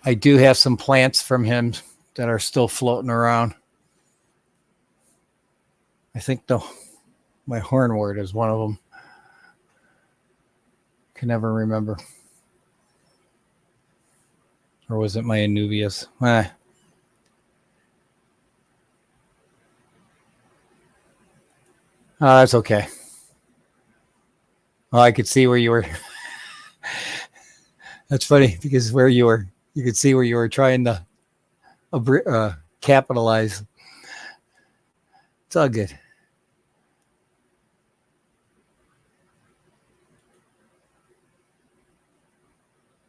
Speaker 1: I do have some plants from him that are still floating around. I think my hornwort is one of them. Can never remember. Or was it my Anubias? That's okay. Oh, I could see where you were. That's funny because where you were, you could see where you were trying to capitalize. It's all good.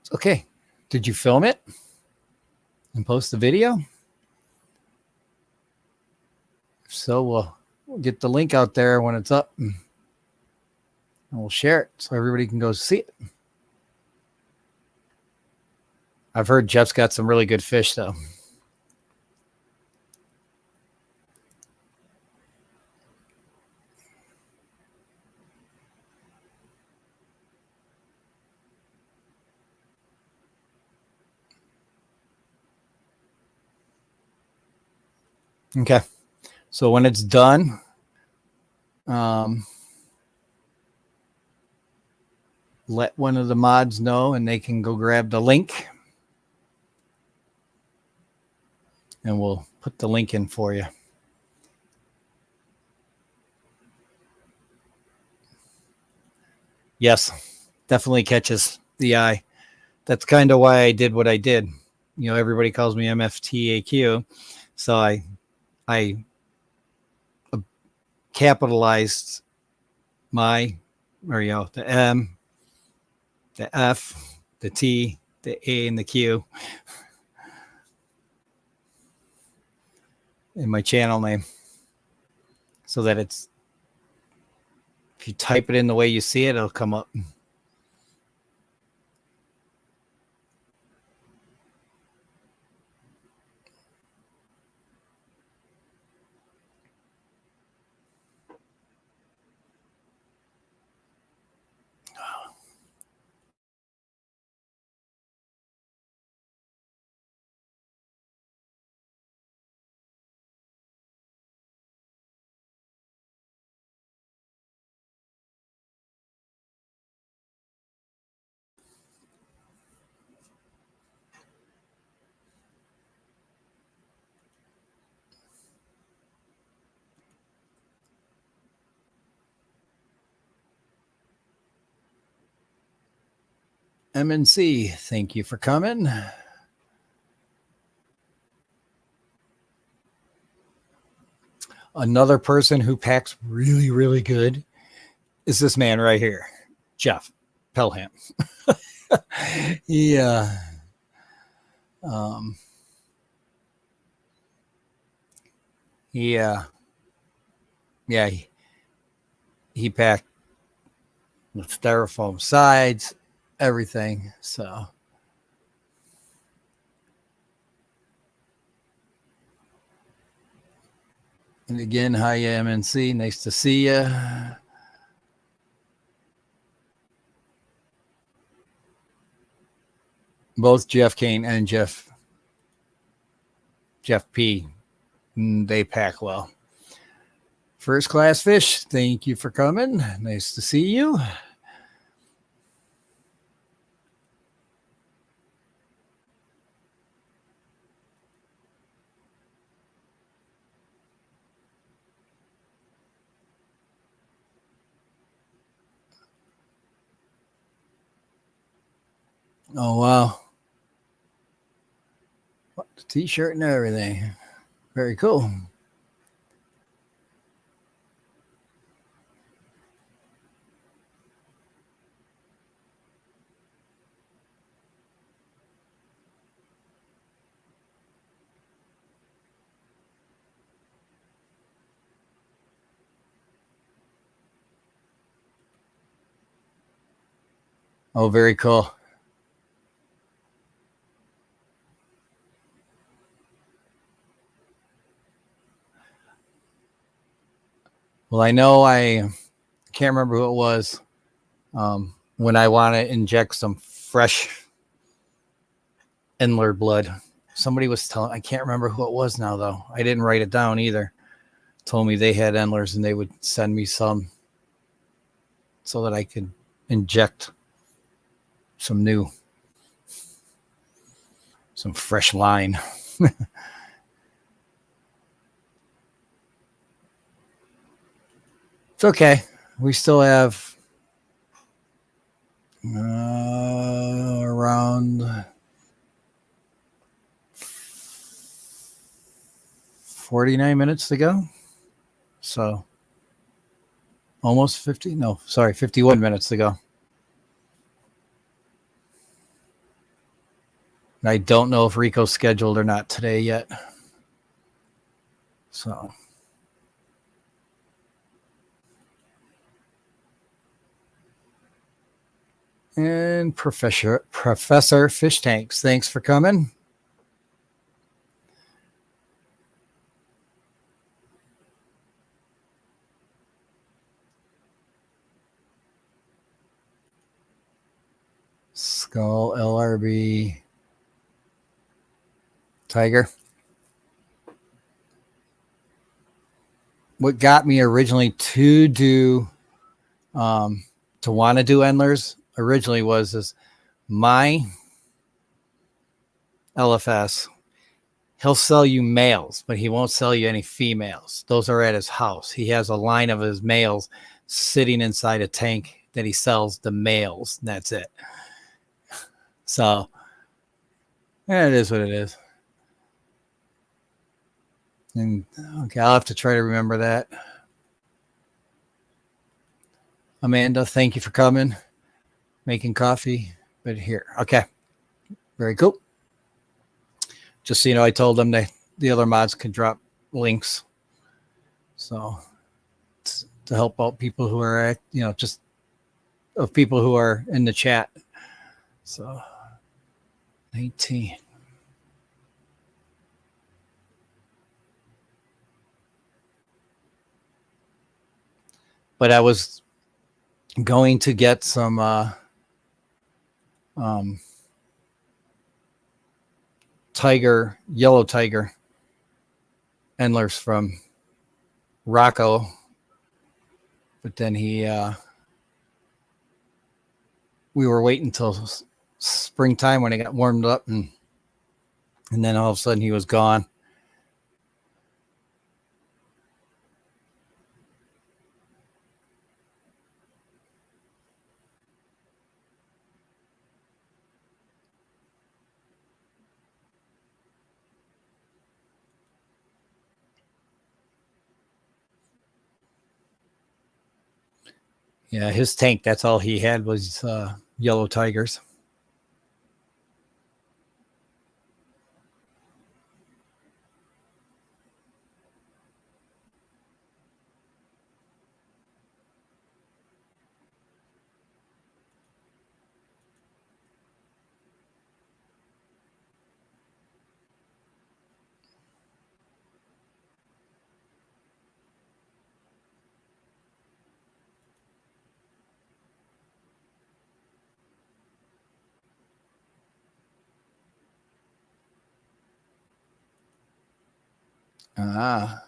Speaker 1: It's okay. Did you film it and post the video? If so, we'll get the link out there when it's up and we'll share it so everybody can go see it. I've heard Jeff's got some really good fish, though. Okay. So when it's done, let one of the mods know and they can go grab the link. And we'll put the link in for you. Yes, definitely catches the eye. That's kind of why I did what I did. You know, everybody calls me MFTAQ. So I capitalized the M, the F, the T, the A, and the Q in my channel name. So that it's, if you type it in the way you see it, it'll come up. MNC, thank you for coming. Another person who packs really, really good is this man right here, Jeff Pelham. Yeah. Um, yeah, yeah, he packed with styrofoam sides, everything. So, and again, hi MNC, nice to see you. Both Jeff Kane and Jeff P. They pack well. First Class Fish, thank you for coming. Nice to see you. Oh, wow. The t-shirt and everything. Very cool. Oh, very cool. Well, I know I can't remember who it was. When I want to inject some fresh Endler blood, somebody was telling, I can't remember who it was now, though. I didn't write it down either. Told me they had Endlers and they would send me some so that I could inject some fresh line. It's okay. We still have around 49 minutes to go. So almost 50. No, sorry, 51 minutes to go. I don't know if Rico's scheduled or not today yet. So. And Professor Fish Tanks, thanks for coming. Skull LRB Tiger. What got me originally to do to want to do Endlers originally was my LFS. He'll sell you males, but he won't sell you any females. Those are at his house. He has a line of his males sitting inside a tank that he sells the males. And that's it. So, yeah, it is what it is. And okay, I'll have to try to remember that. Amanda, thank you for coming, making coffee. But here, okay, very cool. Just so you know, I told them the other mods could drop links, so to help out people who are, just of people who are in the chat. So 19. But I was going to get some yellow tiger endlers from Rocco, but then we were waiting until springtime when it got warmed up, and then all of a sudden he was gone. Yeah, his tank, that's all he had was yellow tigers. Ah.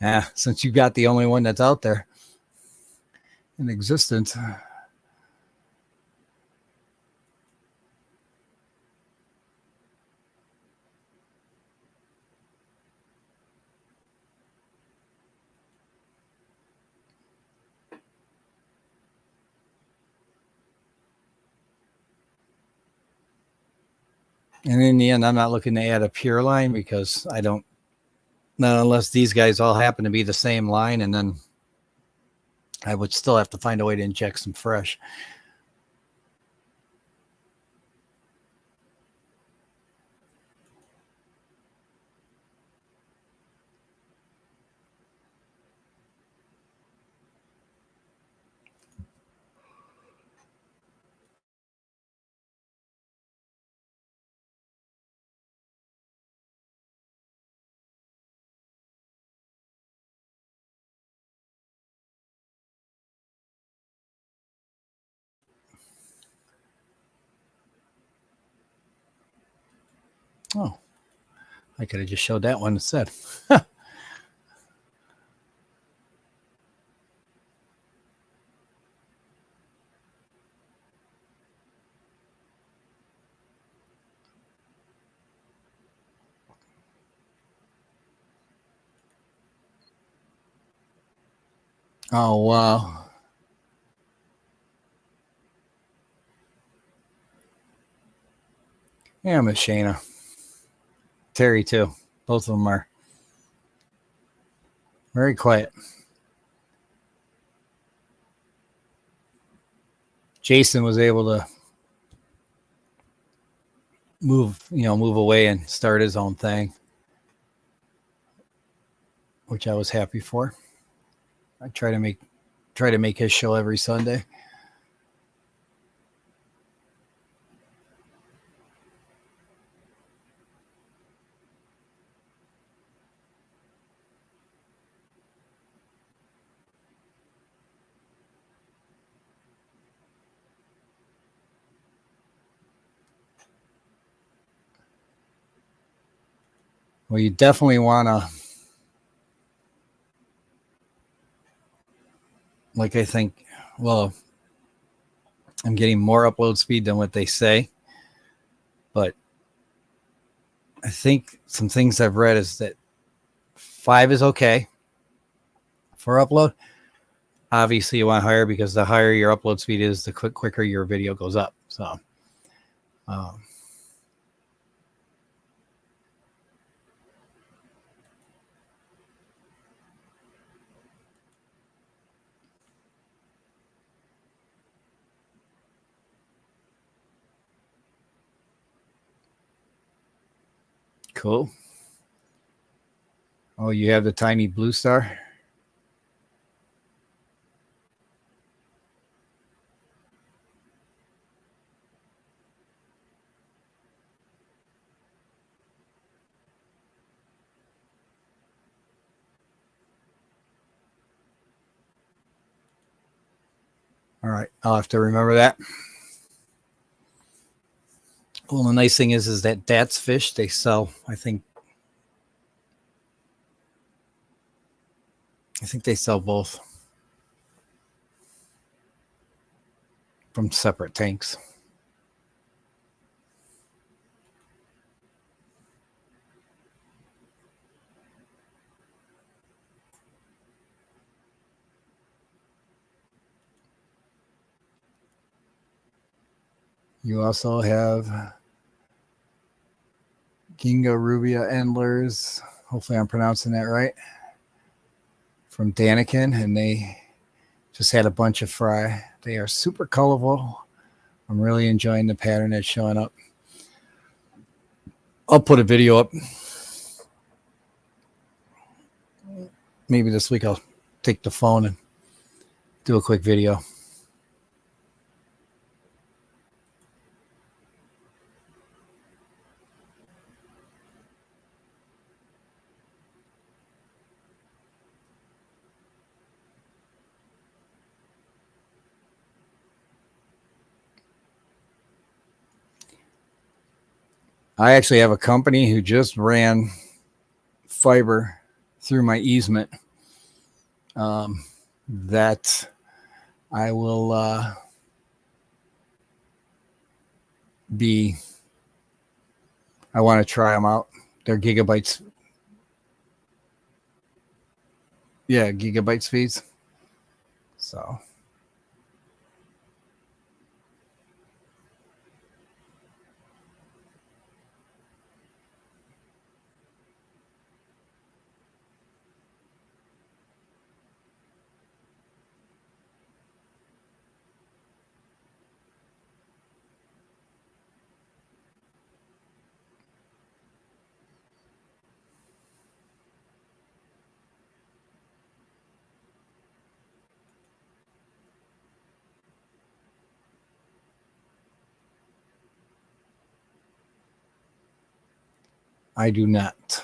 Speaker 1: Yeah, since you got the only one that's out there in existence. And in the end, I'm not looking to add a pure line because I don't, not unless these guys all happen to be the same line, and then I would still have to find a way to inject some fresh. Oh, I could have just showed that one instead. Oh, wow. Yeah, Miss Shayna. Terry, too. Both of them are very quiet. Jason was able to move away and start his own thing, which I was happy for. I try to make his show every Sunday. Well, you definitely want to, like, I think, well, I'm getting more upload speed than what they say, but I think some things I've read is that 5 is okay for upload. Obviously, you want higher because the higher your upload speed is, the quicker your video goes up. So, um, cool. Oh, you have the tiny blue star? All right. I'll have to remember that. Well, the nice thing is that Dad's fish, they sell, I think they sell both from separate tanks. You also have Ginga Rubia Endlers. Hopefully, I'm pronouncing that right. From Daniken, and they just had a bunch of fry. They are super colorful. I'm really enjoying the pattern that's showing up. I'll put a video up. Maybe this week I'll take the phone and do a quick video. I actually have a company who just ran fiber through my easement. That I will be. I want to try them out. They're gigabytes. Yeah, gigabyte speeds. So I do not.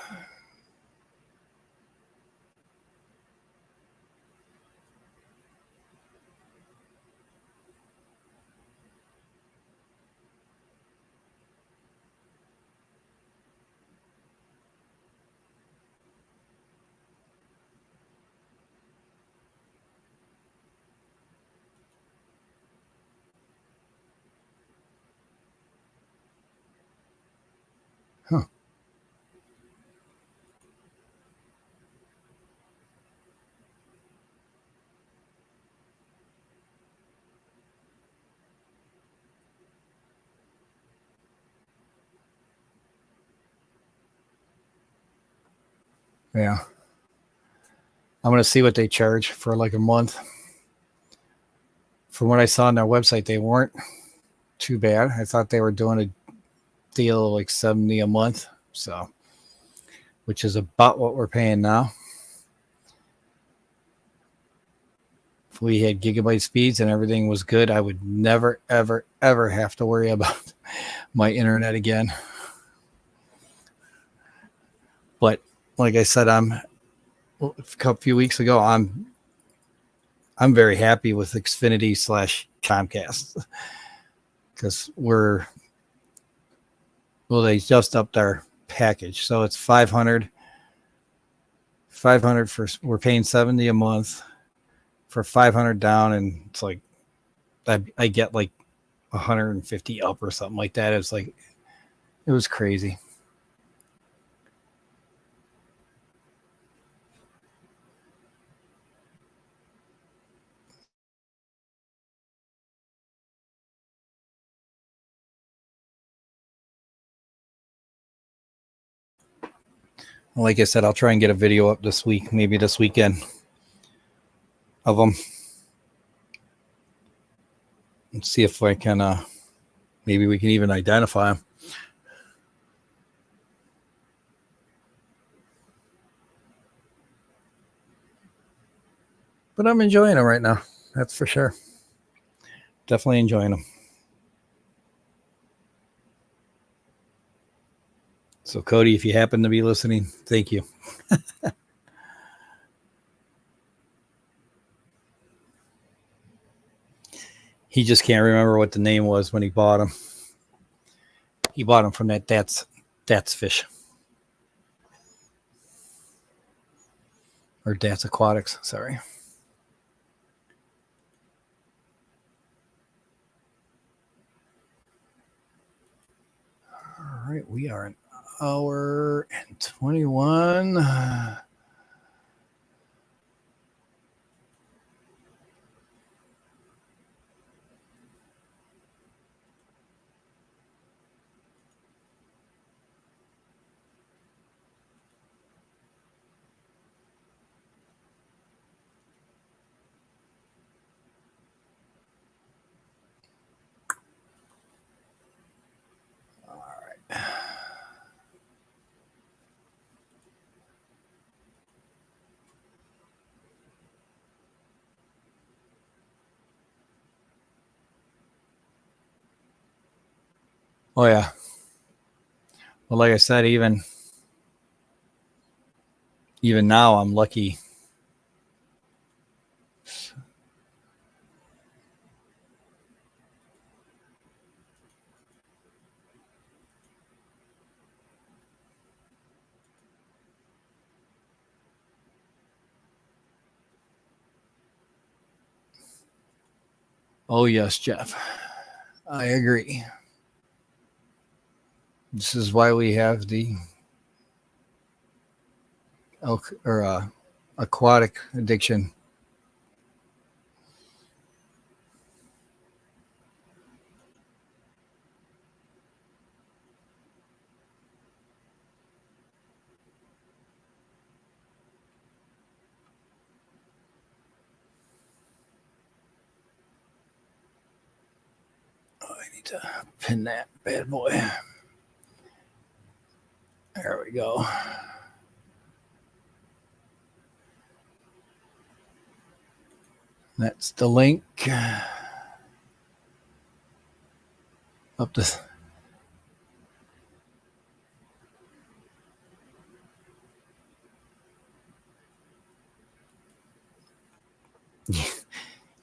Speaker 1: Huh. Yeah. I'm gonna see what they charge for like a month. From what I saw on their website, they weren't too bad. I thought they were doing a deal of like 70 a month. So, which is about what we're paying now. If we had gigabyte speeds and everything was good, I would never, ever, ever have to worry about my internet again. But like I said, a few weeks ago, I'm very happy with Xfinity / Comcast because they just upped our package, so it's 500 for, we're paying 70 a month for 500 down, and it's like I get like 150 up or something like that. It was crazy. Like I said, I'll try and get a video up this week, maybe this weekend, of them, and see if I can. Maybe we can even identify them. But I'm enjoying them right now. That's for sure. Definitely enjoying them. So, Cody, if you happen to be listening, thank you. He just can't remember what the name was when he bought them. He bought them from that's Fish or That's Aquatics. Sorry. All right, we are an hour and 21. Oh yeah. Well, like I said, even now, I'm lucky. Oh, yes, Jeff. I agree. This is why we have the aquatic addiction. Oh, I need to pin that bad boy. There we go. That's the link up to.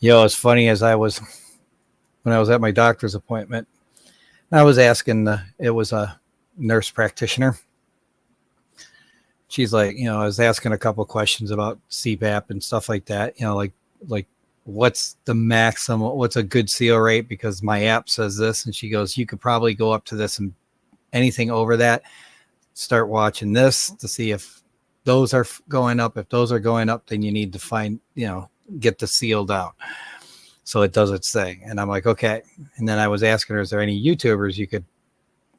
Speaker 1: It's funny as when I was at my doctor's appointment, I was asking, it was a nurse practitioner. She's like, I was asking a couple of questions about CPAP and stuff like that, like what's the maximum, what's a good seal rate? Because my app says this. And she goes, you could probably go up to this, and anything over that, start watching this to see if those are going up. If those are going up, then you need to find, get the seal down so it does its thing. And I'm like, okay. And then I was asking her, is there any YouTubers you could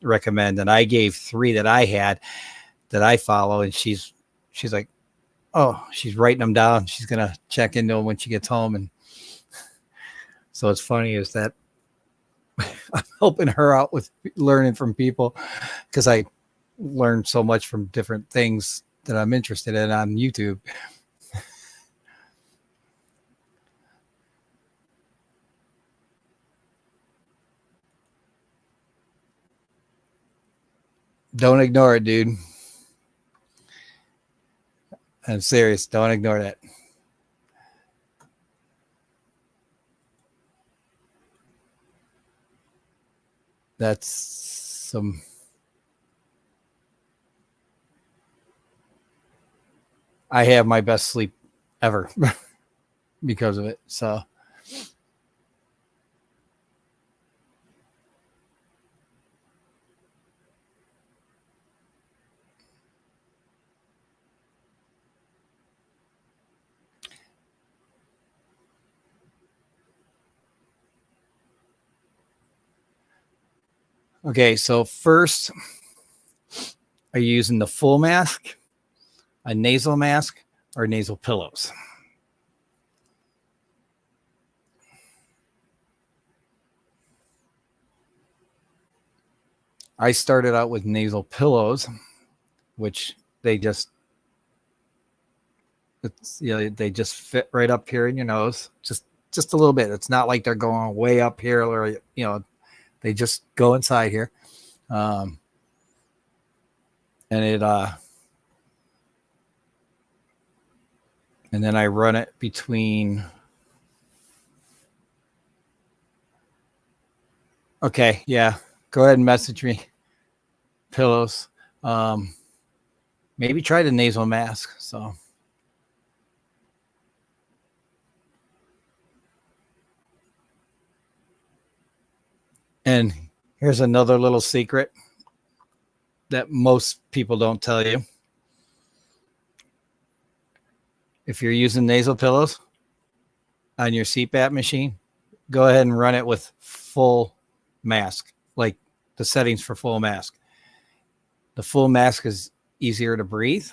Speaker 1: recommend? And I gave 3 that I had that I follow. And she's like, oh, she's writing them down. She's going to check into them when she gets home. And so it's funny is that I'm helping her out with learning from people, because I learned so much from different things that I'm interested in on YouTube. Don't ignore it, dude. I'm serious. Don't ignore that. That's some. I have my best sleep ever because of it. So. Okay, so first, are you using the full mask, a nasal mask, or nasal pillows? I started out with nasal pillows, which they just they just fit right up here in your nose, just a little bit. It's not like they're going way up here, or they just go inside here. And it and then I run it between. Okay, yeah, go ahead and message me. Pillows. Maybe try the nasal mask. So. And here's another little secret that most people don't tell you. If you're using nasal pillows on your CPAP machine, go ahead and run it with full mask, like the settings for full mask. The full mask is easier to breathe.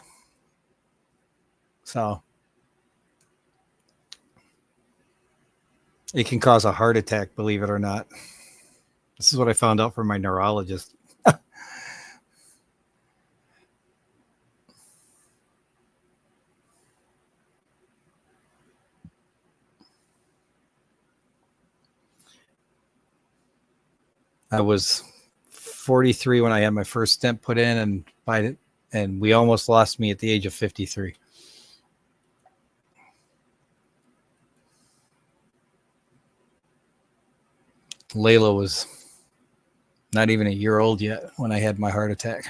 Speaker 1: So it can cause a heart attack, believe it or not. This is what I found out from my neurologist. I was 43 when I had my first stent put in, and we almost lost me at the age of 53. Layla was not even a year old yet when I had my heart attack.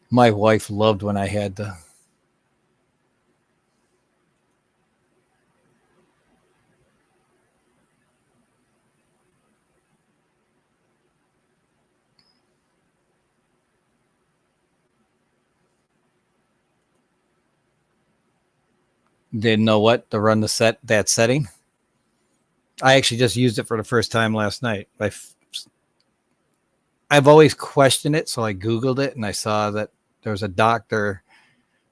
Speaker 1: My wife loved when I had the. Didn't know what to run that setting. I actually just used it for the first time last night. I've always questioned it, so I Googled it and I saw that there was a doctor,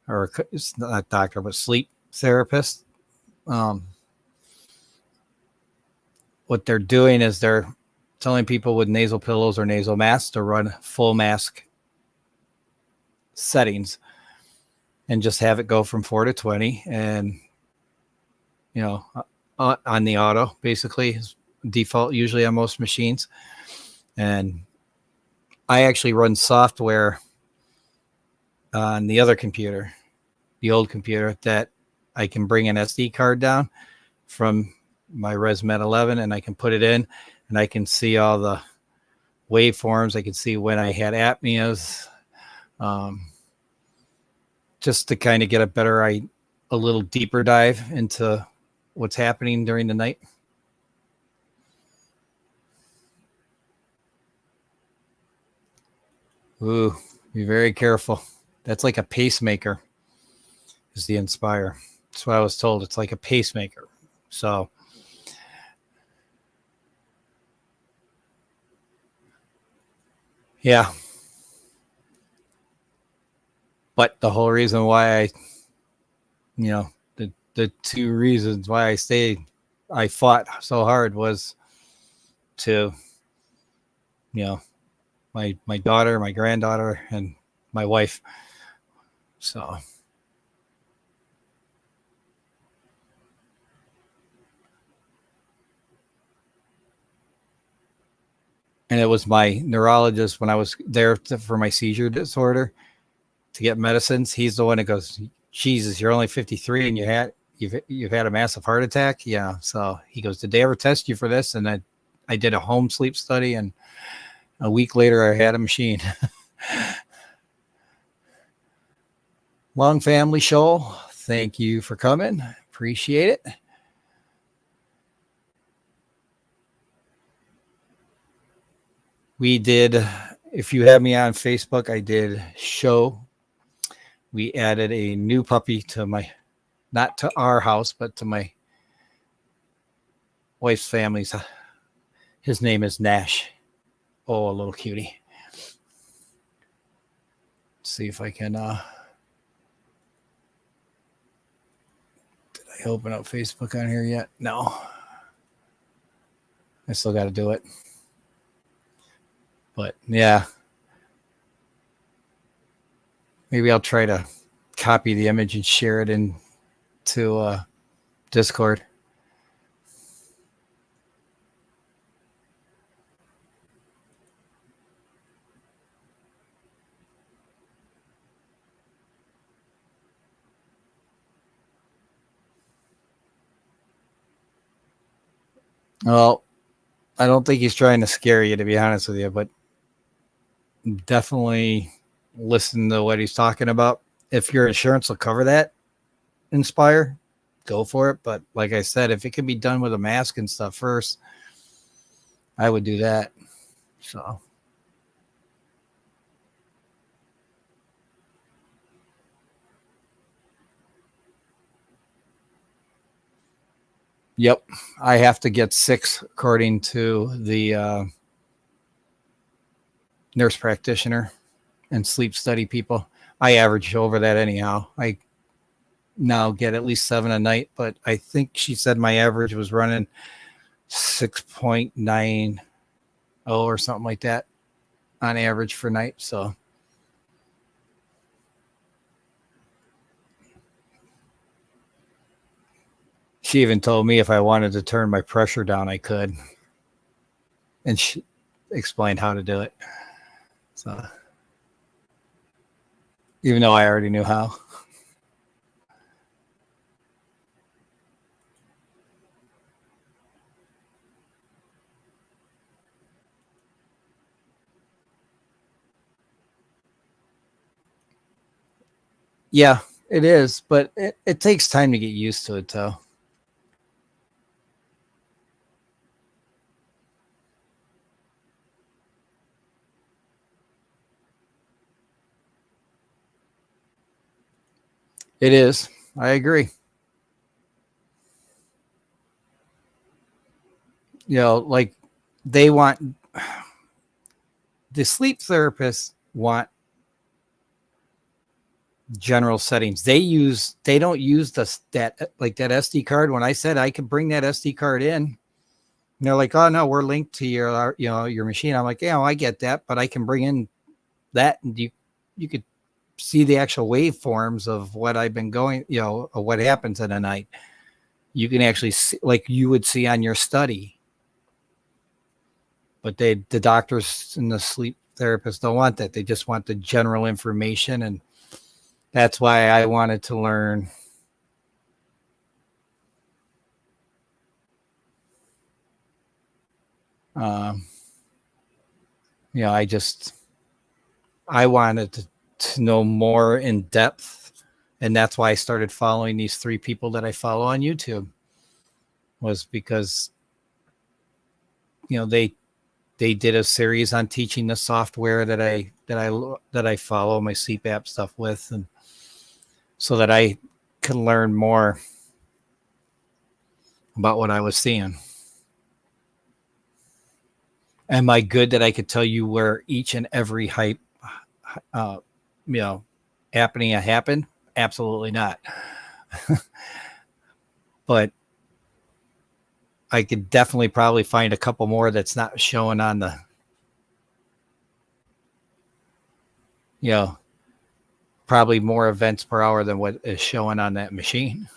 Speaker 1: or it's not a doctor, but sleep therapist. Um, what they're doing is they're telling people with nasal pillows or nasal masks to run full mask settings and just have it go from 4 to 20, and you know, on the auto basically default usually on most machines. And I actually run software on the other computer, the old computer, that I can bring an SD card down from my ResMed 11 and I can put it in and I can see all the waveforms. I can see when I had apneas, just to kind of get a little deeper dive into what's happening during the night. Ooh, be very careful. That's like a pacemaker, is the Inspire. That's what I was told. It's like a pacemaker. So, yeah. But the whole reason why the two reasons why I fought so hard was to, you know, my daughter, my granddaughter, and my wife. So, and it was my neurologist when I was there for my seizure disorder to get medicines. He's the one that goes, Jesus, you're only 53 and you've had a massive heart attack. Yeah. So he goes, did they ever test you for this? And I did a home sleep study, and a week later I had a machine. Long Family Show, thank you for coming. Appreciate it. We did, if you have me on Facebook, I did show. We added a new puppy to not to our house, but to my wife's family's. His name is Nash. Oh, a little cutie. Let's see if I can. Did I open up Facebook on here yet? No. I still got to do it. But yeah, maybe I'll try to copy the image and share it into Discord. Well, I don't think he's trying to scare you, to be honest with you, but definitely listen to what he's talking about. If your insurance will cover that Inspire, go for it. But like I said, if it can be done with a mask and stuff first, I would do that. So, yep, I have to get 6 according to the nurse practitioner and sleep study people. I average over that anyhow. I now get at least 7 a night, but I think she said my average was running 6.90 or something like that on average for night. So she even told me if I wanted to turn my pressure down, I could. And she explained how to do it. So even though I already knew how. Yeah, it is, but it takes time to get used to it, though. It is. I agree. Like they want the sleep therapists want general settings. They don't use that like that SD card. When I said I could bring that SD card in, and they're like, "Oh no, we're linked to your machine." I'm like, "Yeah, well, I get that, but I can bring in that, and you could see the actual waveforms of what I've been going, of what happens in a night. You can actually see, like you would see on your study, but the doctors and the sleep therapists don't want that. They just want the general information, and that's why I wanted to learn. Um, I wanted to know more in depth, and that's why I started following these three people that I follow on YouTube. Was because they did a series on teaching the software that I follow my sleep app stuff with, and so that I can learn more about what I was seeing. Am I good that I could tell you where each and every hype, uh, you know, happening happened? Absolutely not. But I could definitely probably find a couple more that's not showing on the, you know, probably more events per hour than what is showing on that machine.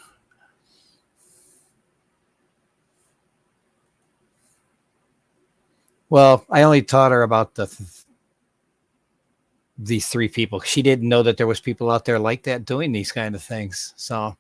Speaker 1: Well, I only taught her about these three people. She didn't know that there was people out there like that doing these kind of things. So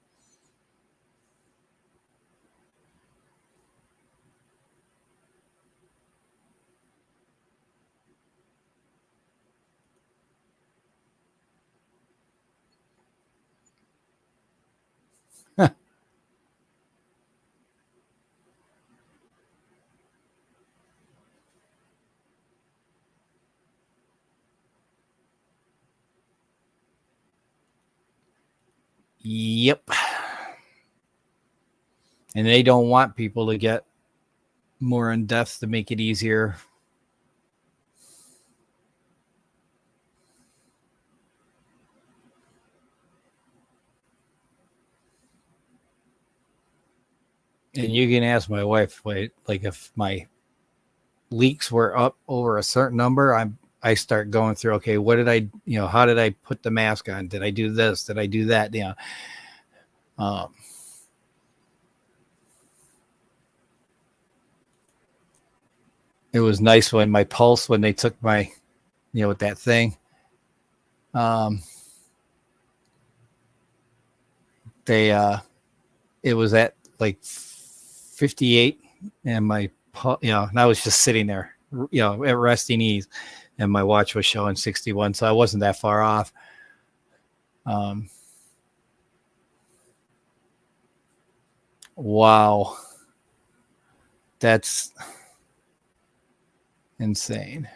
Speaker 1: yep. And they don't want people to get more in depth to make it easier. And you can ask my wife, wait, like if my leaks were up over a certain number, I start going through, okay, what did I, how did I put the mask on? Did I do this? Did I do that? Um, it was nice when my pulse, when they took my, with that thing, um, they, it was at like 58 and and I was just sitting there, at resting ease, and my watch was showing 61. So I wasn't that far off. Um, wow. That's insane.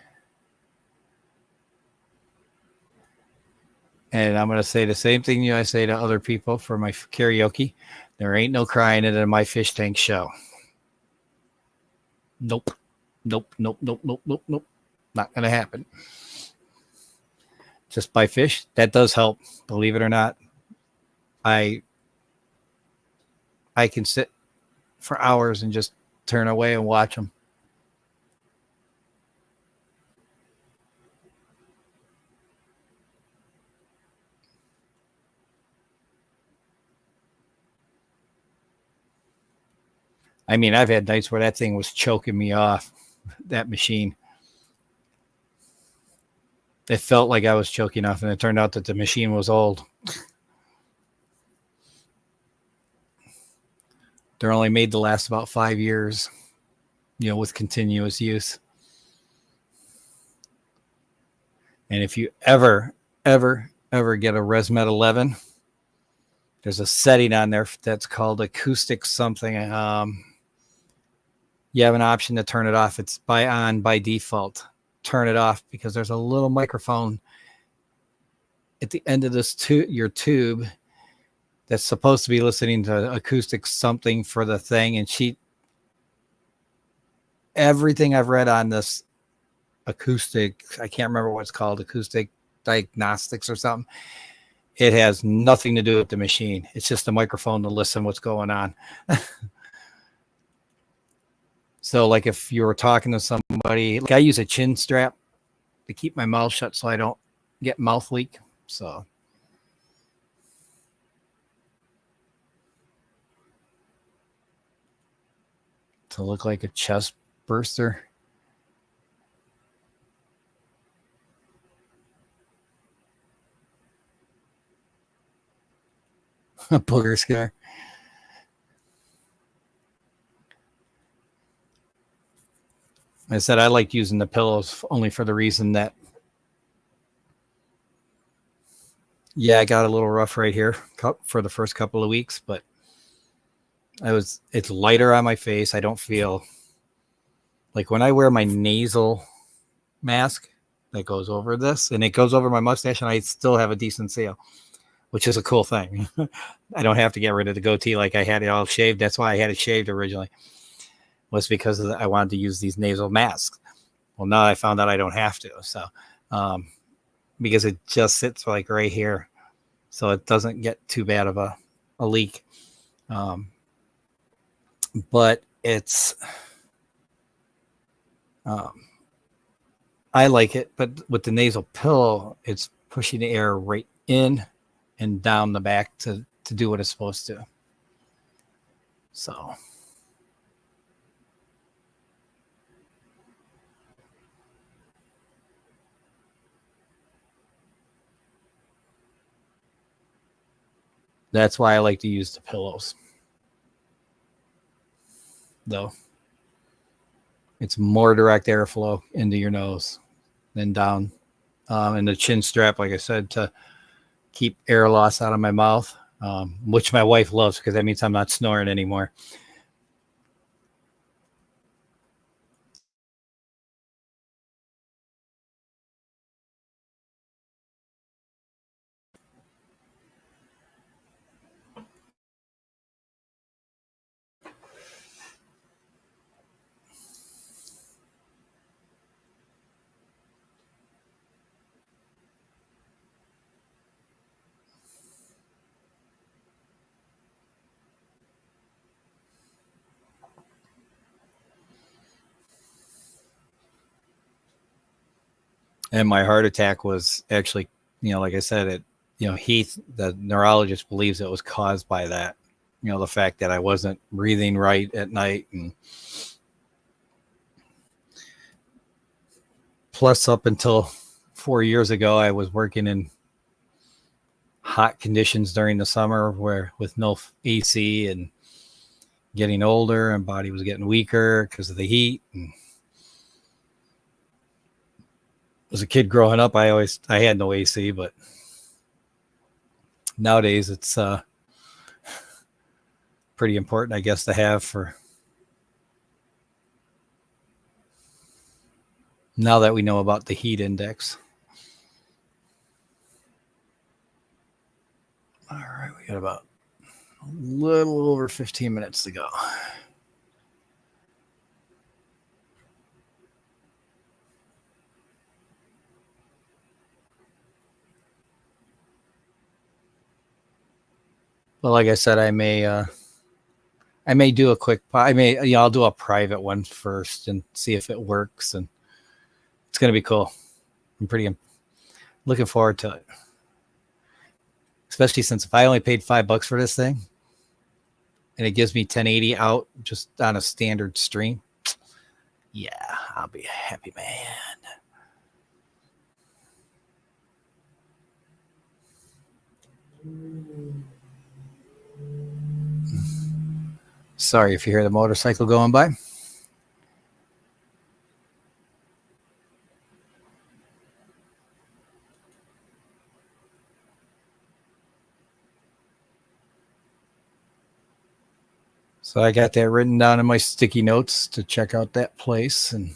Speaker 1: And I'm going to say the same thing I say to other people for my karaoke. There ain't no crying in my fish tank show. Nope. Nope. Nope. Nope. Nope. Nope. Nope. Not going to happen. Just by fish. That does help. Believe it or not. I can sit for hours and just turn away and watch them. I mean, I've had nights where that thing was choking me off, that machine. It felt like I was choking off, and it turned out that the machine was old. They're only made to last about 5 years, with continuous use. And if you ever get a ResMed 11, There's a setting on there that's called acoustic something. You have an option to turn it off. It's by default. Turn it off because there's a little microphone at the end of this your tube that's supposed to be listening to acoustic something for the thing. And everything I've read on this acoustic, I can't remember what it's called, acoustic diagnostics or something. It has nothing to do with the machine. It's just a microphone to listen what's going on. So like if you were talking to somebody, like I use a chin strap to keep my mouth shut so I don't get mouth leak. So to look like a chest burster. A booger scare. I said I like using the pillows only for the reason that, yeah, I got a little rough right here for the first couple of weeks, but it's lighter on my face. I don't feel like when I wear my nasal mask that goes over this and it goes over my mustache and I still have a decent seal, which is a cool thing. I don't have to get rid of the goatee like I had it all shaved. That's why I had it shaved originally, was because I wanted to use these nasal masks. Well, now I found out I don't have to. So, because it just sits like right here. So it doesn't get too bad of a leak. But it's, I like it, but with the nasal pillow, it's pushing the air right in and down the back to do what it's supposed to. So that's why I like to use the pillows. Though it's more direct airflow into your nose than down. And the chin strap, like I said, to keep air loss out of my mouth, which my wife loves because that means I'm not snoring anymore. And my heart attack was actually, like I said, Heath, the neurologist, believes it was caused by that. The fact that I wasn't breathing right at night. And plus, up until 4 years ago, I was working in hot conditions during the summer with no AC, and getting older and body was getting weaker because of the heat. And as a kid growing up, I had no AC, but nowadays it's pretty important, I guess, to have for now that we know about the heat index. All right, we got about a little over 15 minutes to go. Well, like I said, I may do a quick. I'll do a private one first and see if it works, and it's gonna be cool. I'm pretty looking forward to it, especially since if I only paid $5 for this thing, and it gives me 1080 out just on a standard stream, yeah, I'll be a happy man. Sorry if you hear the motorcycle going by. So I got that written down in my sticky notes to check out that place. And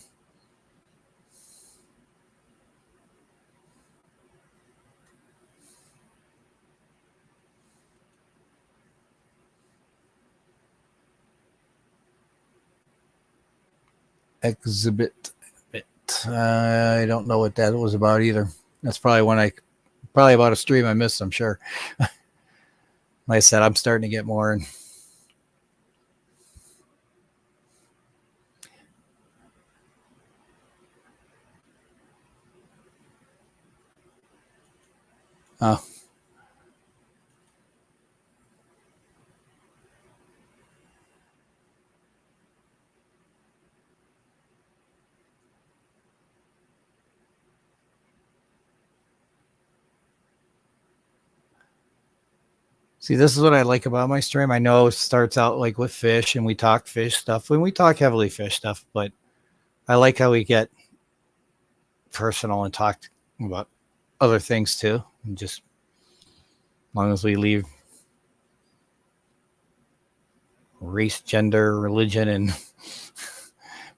Speaker 1: exhibit bit. I don't know what that was about either. That's probably about a stream I missed, I'm sure. Like I said, I'm starting to get more. And see, this is what I like about my stream. I know it starts out like with fish and we talk fish stuff when we talk heavily fish stuff, but I like how we get personal and talk about other things too. And just as long as we leave race, gender, religion, and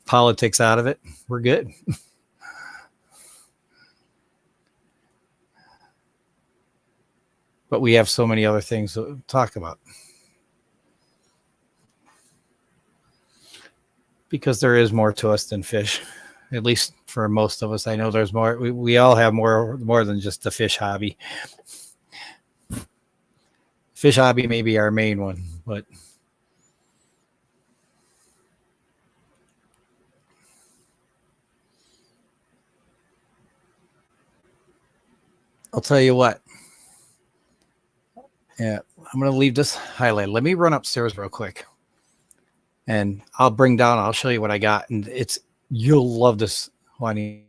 Speaker 1: politics out of it, we're good. But we have so many other things to talk about. Because there is more to us than fish, at least for most of us. I know there's more. We all have more than just the fish hobby. Fish hobby may be our main one, but I'll tell you what. Yeah, I'm going to leave this highlight. Let me run upstairs real quick. And I'll show you what I got. And you'll love this, Juanita.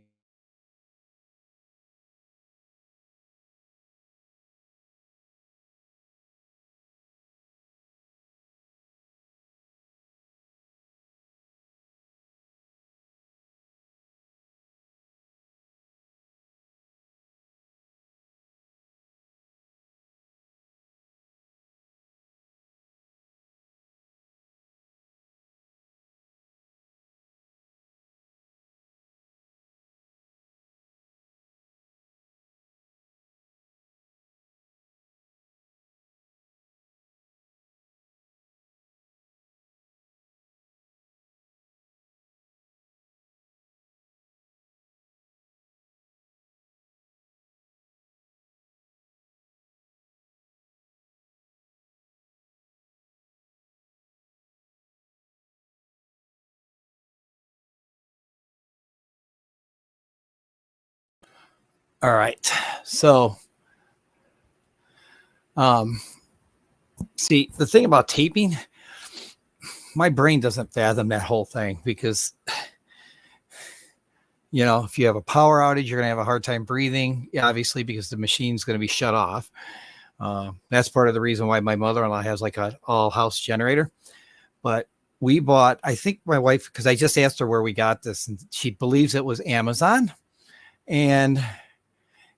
Speaker 1: All right. So, see, the thing about taping, my brain doesn't fathom that whole thing because, if you have a power outage, you're going to have a hard time breathing, obviously, because the machine's going to be shut off. That's part of the reason why my mother-in-law has like an all-house generator. But we bought, I think my wife, because I just asked her where we got this, and she believes it was Amazon.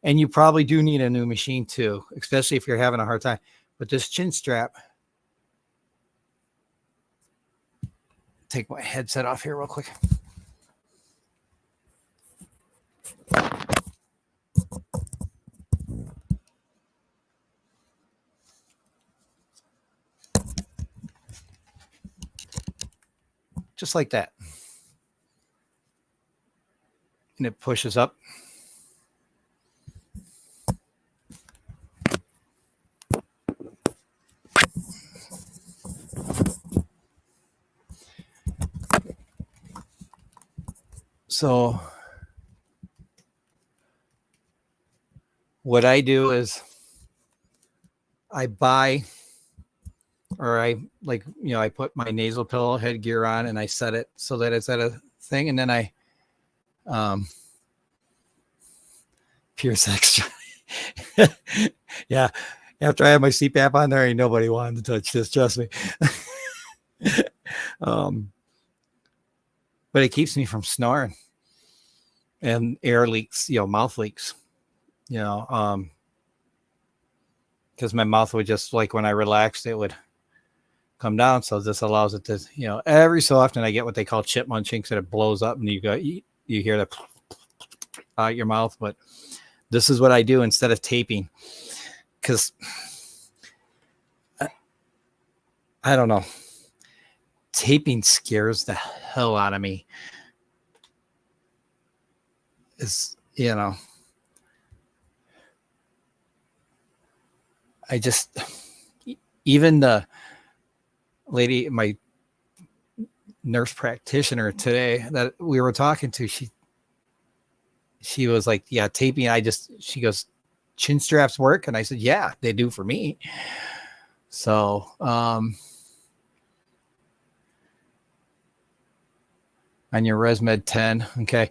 Speaker 1: And you probably do need a new machine too, especially if you're having a hard time. But this chin strap, take my headset off here real quick. Just like that. And it pushes up. So what I do is I buy, or I put my nasal pillow headgear on and I set it so that it's at a thing. And then I, Pierce Extra. Yeah. After I had my CPAP on there, ain't nobody wanted to touch this. Trust me. But it keeps me from snoring and air leaks, mouth leaks, because my mouth would just, like, when I relaxed, it would come down. So this allows it to, every so often I get what they call chip munching, so it blows up and you hear the out your mouth. But this is what I do instead of taping, because I don't know, taping scares the hell out of me. Is I just, even the lady, my nurse practitioner today that we were talking to, she was like, yeah, taping. She goes, chin straps work. And I said, yeah, they do for me. So, on your ResMed 10. Okay.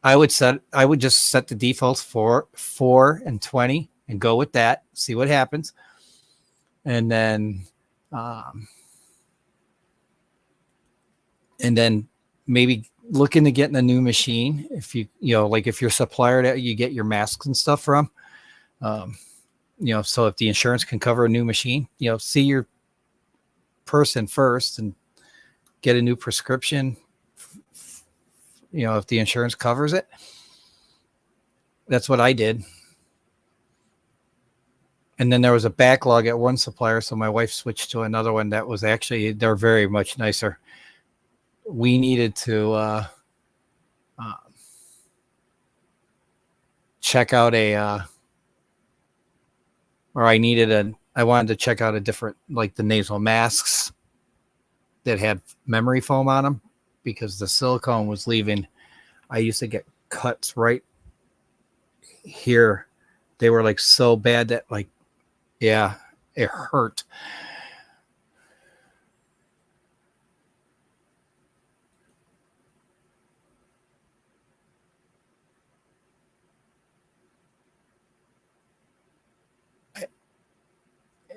Speaker 1: I would just set the defaults for 4 and 20 and go with that, see what happens. And then maybe look into getting a new machine. If like if your supplier that you get your masks and stuff from, so if the insurance can cover a new machine, see your person first and get a new prescription. If the insurance covers it. That's what I did. And then there was a backlog at one supplier, so my wife switched to another one that was actually, they're very much nicer. We needed to check out I wanted to check out a different, like the nasal masks that had memory foam on them, because the silicone was leaving. I used to get cuts right here. They were like so bad that it hurt.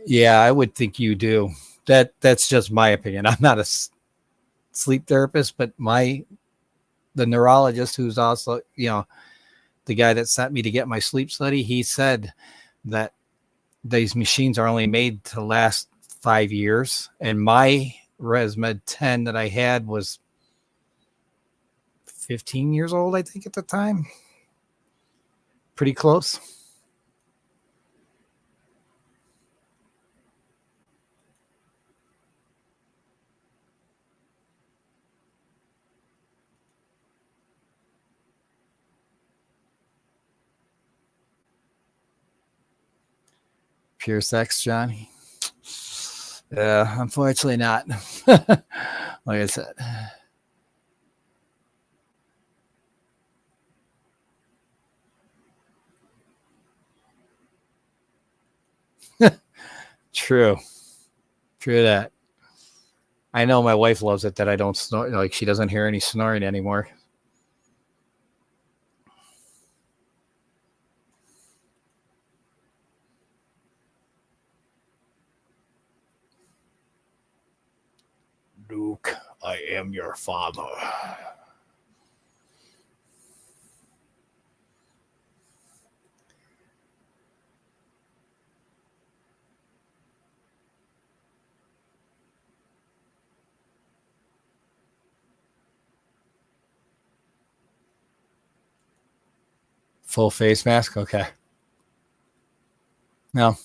Speaker 1: Yeah, I would think you do. That's just my opinion. I'm not a sleep therapist, but the neurologist, who's also, the guy that sent me to get my sleep study, he said that these machines are only made to last 5 years. And my ResMed 10 that I had was 15 years old, I think, at the time. Pretty close. Pure sex, Johnny? Yeah, unfortunately not. Like I said. True that. I know my wife loves it that I don't snore. Like, she doesn't hear any snoring anymore. Luke, I am your father. Full face mask? Okay. No.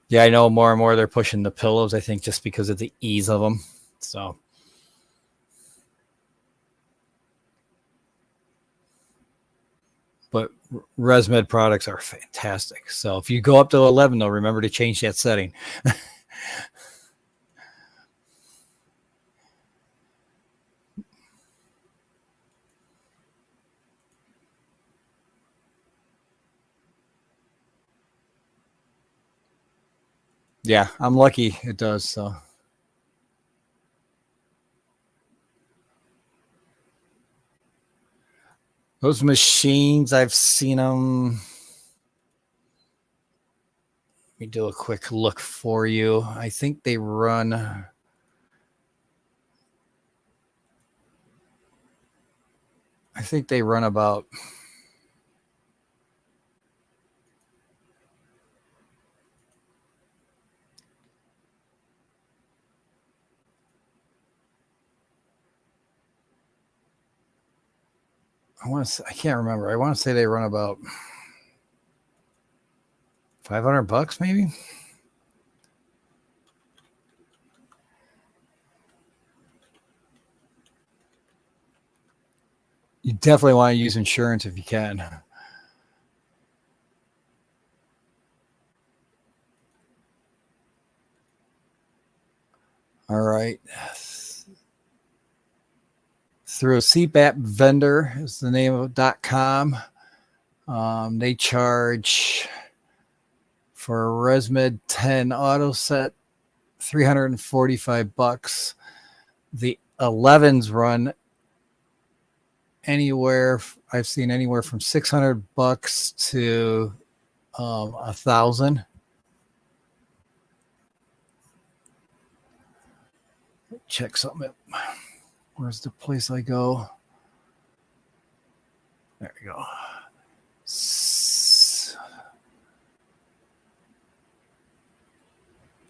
Speaker 1: Yeah, I know more and more they're pushing the pillows, I think, just because of the ease of them. So, but ResMed products are fantastic. So if you go up to 11, though, remember to change that setting. Yeah, I'm lucky it does. So those machines, I've seen them. Let me do a quick look for you. I think they run. I think they run about I can't remember. I want to say they run about $500 maybe. You definitely want to use insurance if you can. All right. Through a CPAP vendor is the name of .com. They charge for a ResMed 10 auto set $345. The 11s run anywhere, I've seen anywhere from $600 to $1,000. Check something out. Where's the place I go? There we go.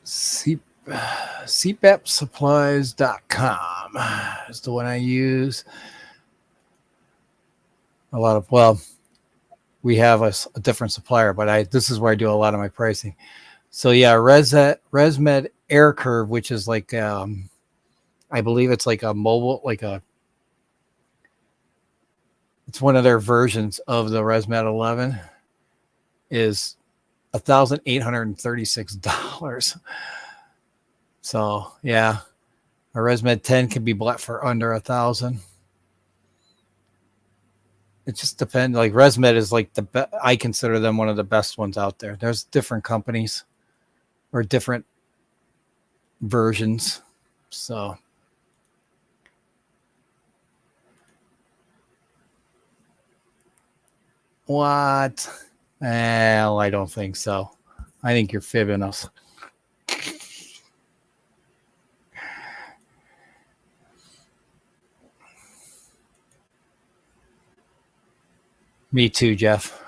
Speaker 1: CPAPsupplies.com is the one I use. We have a different supplier, but this is where I do a lot of my pricing. So yeah, ResMed Air Curve, which is like, I believe it's like a mobile, it's one of their versions of the ResMed 11, is $1,836. So yeah, a ResMed 10 can be bought for under $1,000. It just depends. Like ResMed is like I consider them one of the best ones out there. There's different companies or different versions. So what? Well, I don't think so. I think you're fibbing us. Me too, Jeff.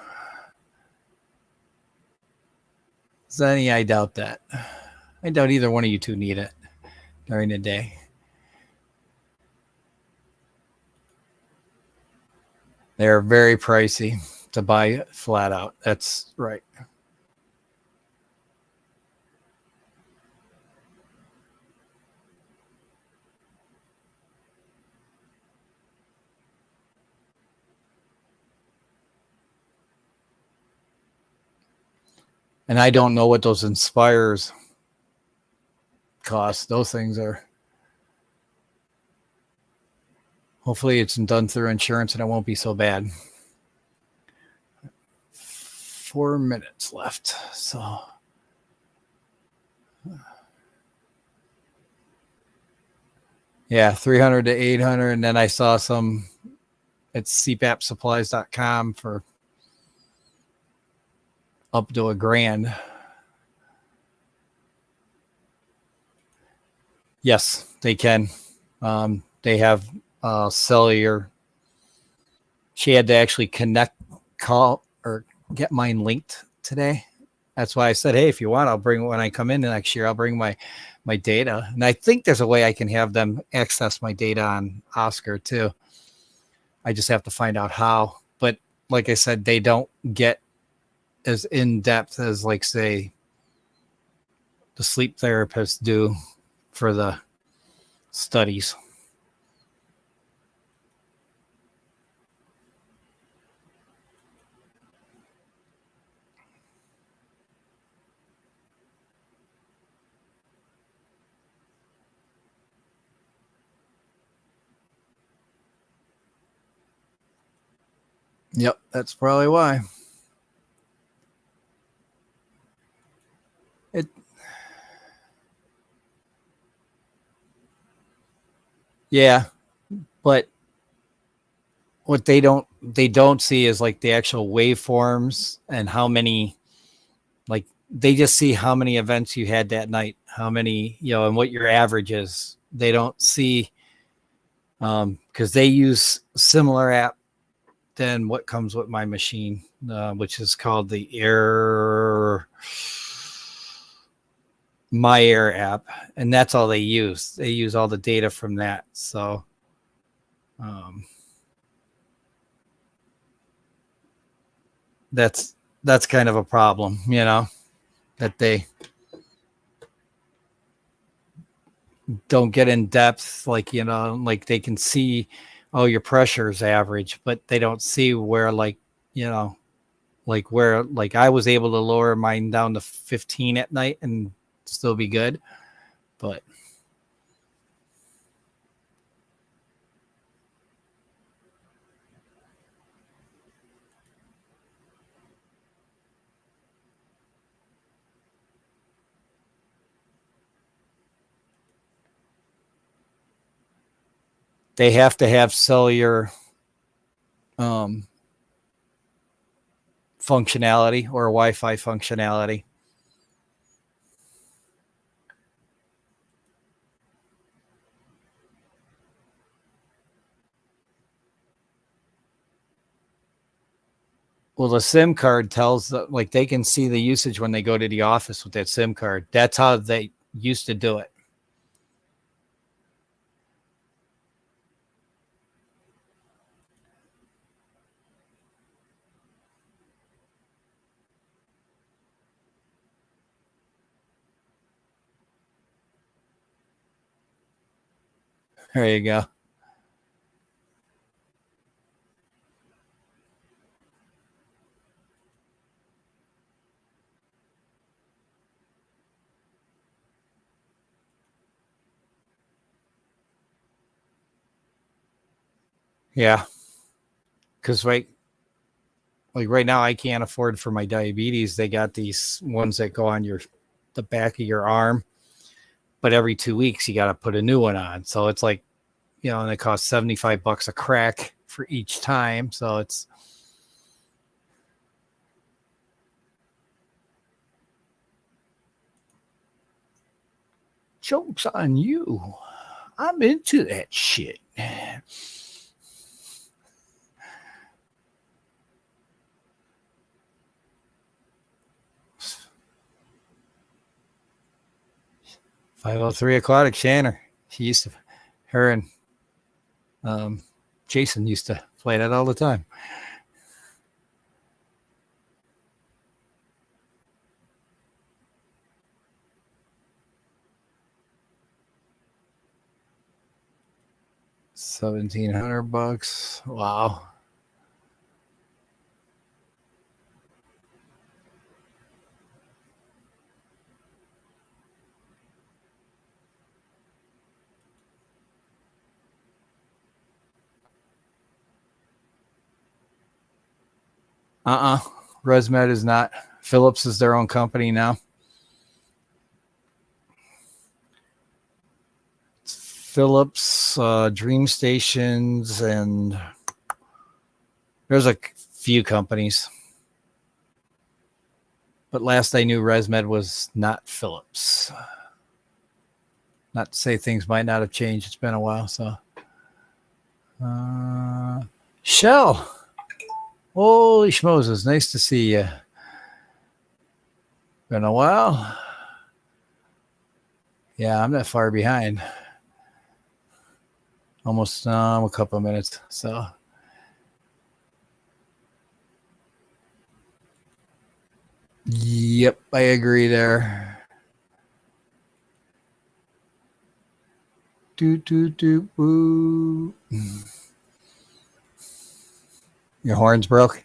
Speaker 1: Zenny, I doubt that. I doubt either one of you two need it during the day. They're very pricey to buy flat out. That's right. And I don't know what those Inspires cost. Those things are, hopefully it's done through insurance and it won't be so bad. 4 minutes left. So yeah, 300 to 800. And then I saw some at cpapsupplies.com for up to $1,000. Yes, they can. They have cellular. She had to actually call or get mine linked today. That's why I said, hey, if you want, I'll bring, when I come in next year, I'll bring my data. And I think there's a way I can have them access my data on Oscar too. I just have to find out how. But like I said, they don't get as in depth as, like, say, the sleep therapists do for the studies. Yep, that's probably why. Yeah, but what they don't see is like the actual waveforms and how many, like, they just see how many events you had that night, how many, and what your average is. They don't see, because they use similar app than what comes with my machine, which is called the My Air app, and that's all they use. They use all the data from that. So that's kind of a problem, that they don't get in depth, like they can see, oh, your pressure is average, but they don't see where, like where, like, I was able to lower mine down to 15 at night and still be good, but they have to have cellular functionality or Wi-Fi functionality. Well, the SIM card tells like they can see the usage when they go to the office with that SIM card. That's how they used to do it. There you go. Yeah, because like right now I can't afford for my diabetes. They got these ones that go on the back of your arm, but every 2 weeks you got to put a new one on. So it's like, and it costs $75 a crack for each time. So it's joke's on you. I'm into that shit. MyFishTanksAQuatics Shanner. She used to, her and Jason used to play that all the time. $1,700. Wow. ResMed is not. Philips is their own company now. It's Philips, Dream Stations, and there's a few companies. But last I knew, ResMed was not Philips. Not to say things might not have changed. It's been a while. So, Shell. Holy schmoses. Nice to see you. Been a while. Yeah, I'm not far behind. Almost a couple of minutes. So, yep, I agree there. Boo. Your horns broke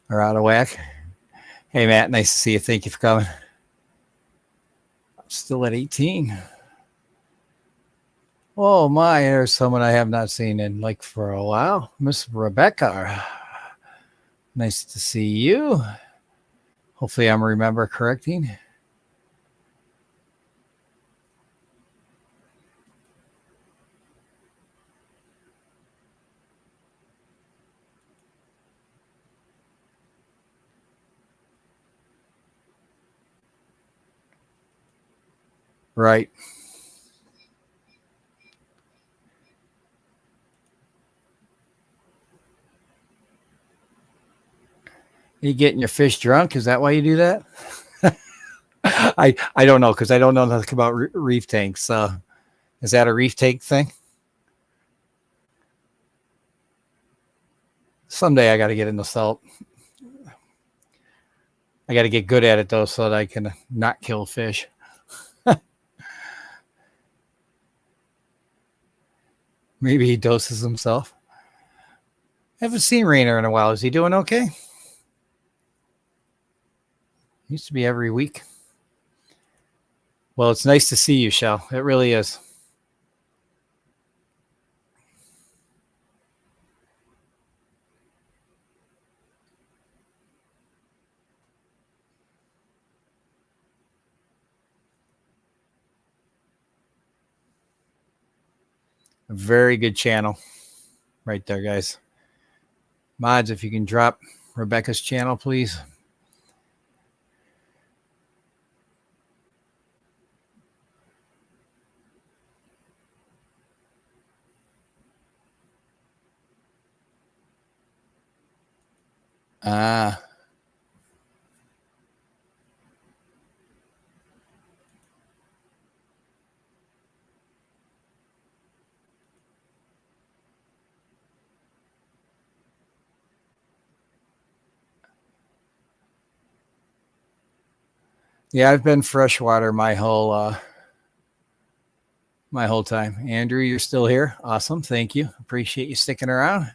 Speaker 1: or out of whack. Hey, Matt, nice to see you. Thank you for coming. I'm still at 18. Oh, my, there's someone I have not seen in like for a while. Miss Rebecca. Nice to see you. Hopefully I'm remember correcting. Right. You getting your fish drunk? Is that why you do that? I don't know, because I don't know nothing about reef tanks. Is that a reef tank thing? Someday I got to get into salt. I got to get good at it though, so that I can not kill fish. Maybe he doses himself. I haven't seen Rainer in a while. Is he doing okay? Used to be every week. Well, it's nice to see you, Shell. It really is. A very good channel right there, guys. Mods, if you can drop Rebecca's channel, please. Yeah, I've been freshwater my whole time. Andrew, you're still here. Awesome. Thank you. Appreciate you sticking around.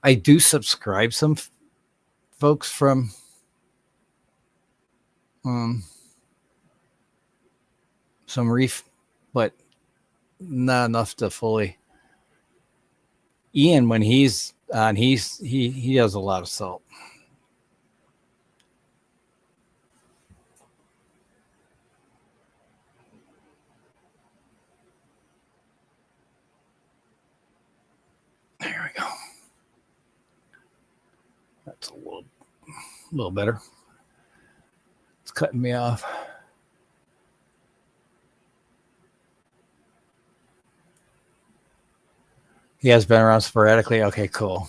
Speaker 1: I do subscribe some folks from some reef, but not enough to fully. Ian, when he's on, he does a lot of salt. There we go. That's a little better. It's cutting me off. He has been around sporadically. Okay, cool.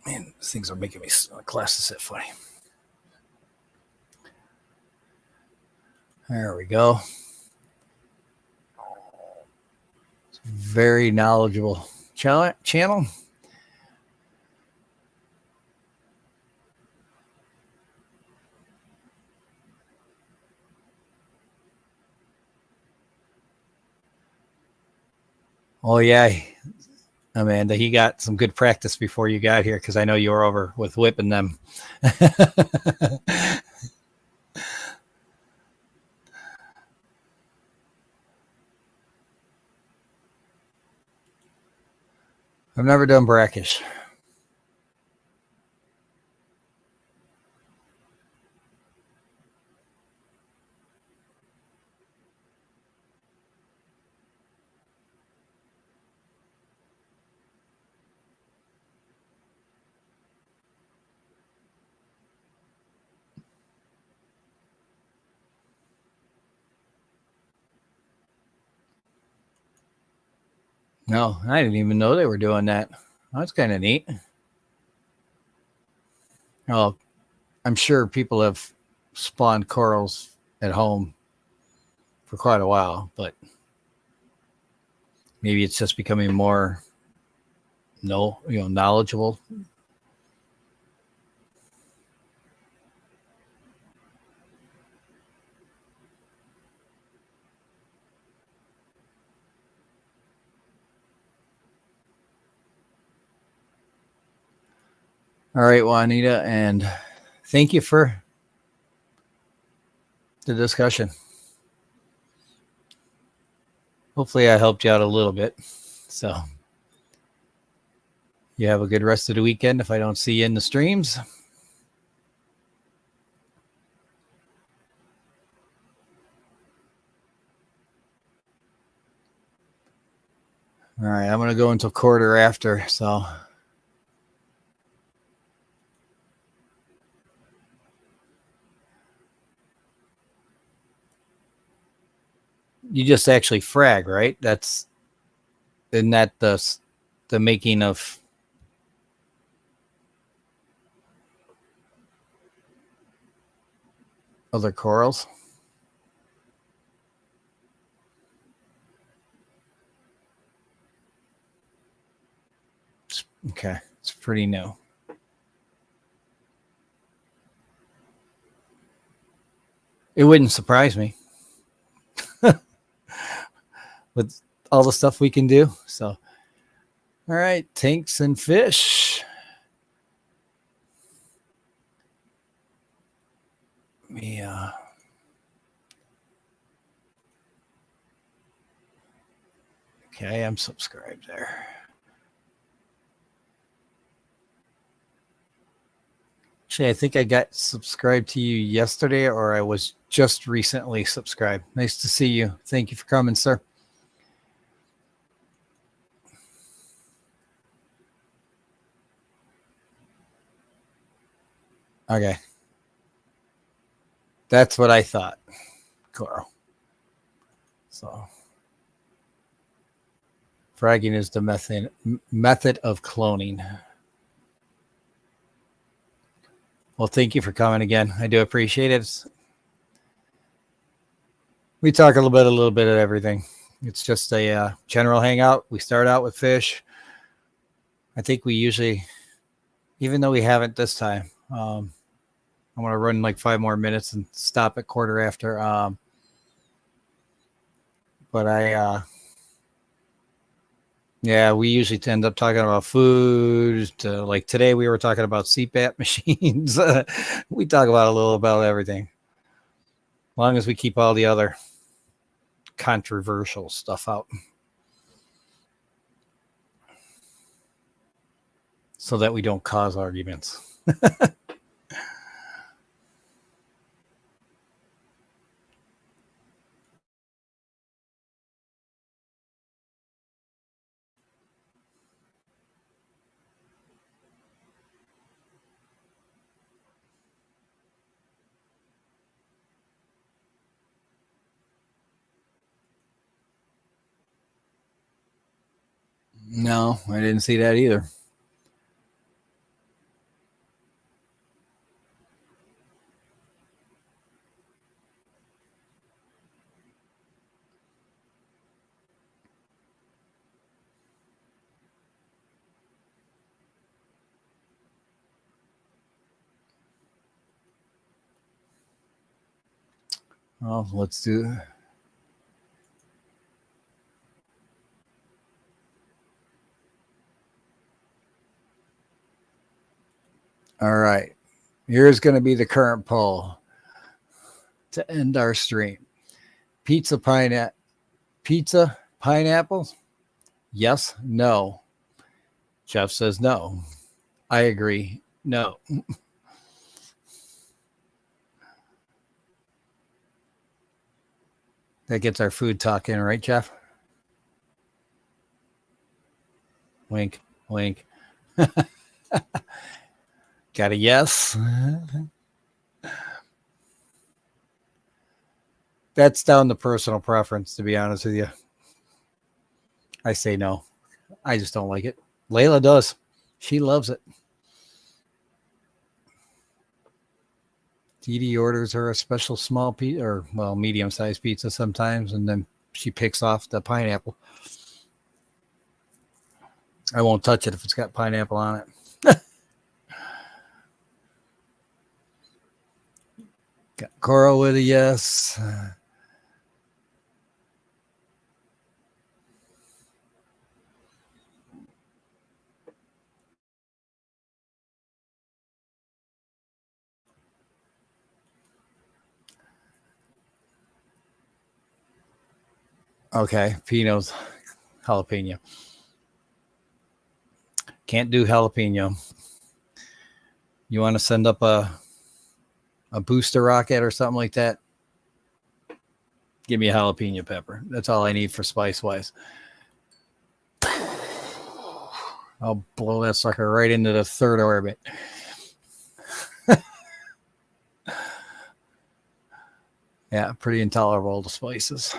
Speaker 1: Man, these things are making me class to sit funny. There we go. It's a very knowledgeable channel. Oh yeah, Amanda, he got some good practice before you got here because I know you were over with whipping them. I've never done brackish. No, I didn't even know they were doing that. That's kind of neat. Well, I'm sure people have spawned corals at home for quite a while, but maybe it's just becoming more knowledgeable. All right, Juanita, and thank you for the discussion. Hopefully I helped you out a little bit. So You have a good rest of the weekend if I don't see you in the streams. All right, I'm going to go until quarter after, so. You just actually frag, right? Isn't that the making of other corals? Okay, it's pretty new. It wouldn't surprise me with all the stuff we can do. So, all right, tanks and fish. Yeah. Okay, I'm subscribed there. Actually, I think I got subscribed to you yesterday, or I was just recently subscribed. Nice to see you. Thank you for coming, sir. Okay. That's what I thought, Coral. So, fragging is the method of cloning. Well, thank you for coming again. I do appreciate it. We talk a little bit of everything. It's just a general hangout. We start out with fish. I think we usually, even though we haven't this time, I'm going to run like 5 more minutes and stop at quarter after. But yeah, we usually end up talking about food. Like today, we were talking about CPAP machines. We talk about a little about everything, as long as we keep all the other controversial stuff out, so that we don't cause arguments. No, I didn't see that either. Well, let's do. All right. Here's going to be the current poll to end our stream. Pizza pineapples? Yes, no. Jeff says no. I agree. No. That gets our food talk in, right, Jeff? Wink, wink. Got a yes. That's down to personal preference, to be honest with you. I say no. I just don't like it. Layla does. She loves it. Dee Dee orders her a special small pizza, or well, medium-sized pizza sometimes, and then she picks off the pineapple. I won't touch it if it's got pineapple on it. Got Coral with a yes. Okay, Pino's jalapeno. Can't do jalapeno. You want to send up a booster rocket or something like that? Give me a jalapeno pepper. That's all I need for spice-wise. I'll blow that sucker right into the third orbit. Yeah, pretty intolerable to spices.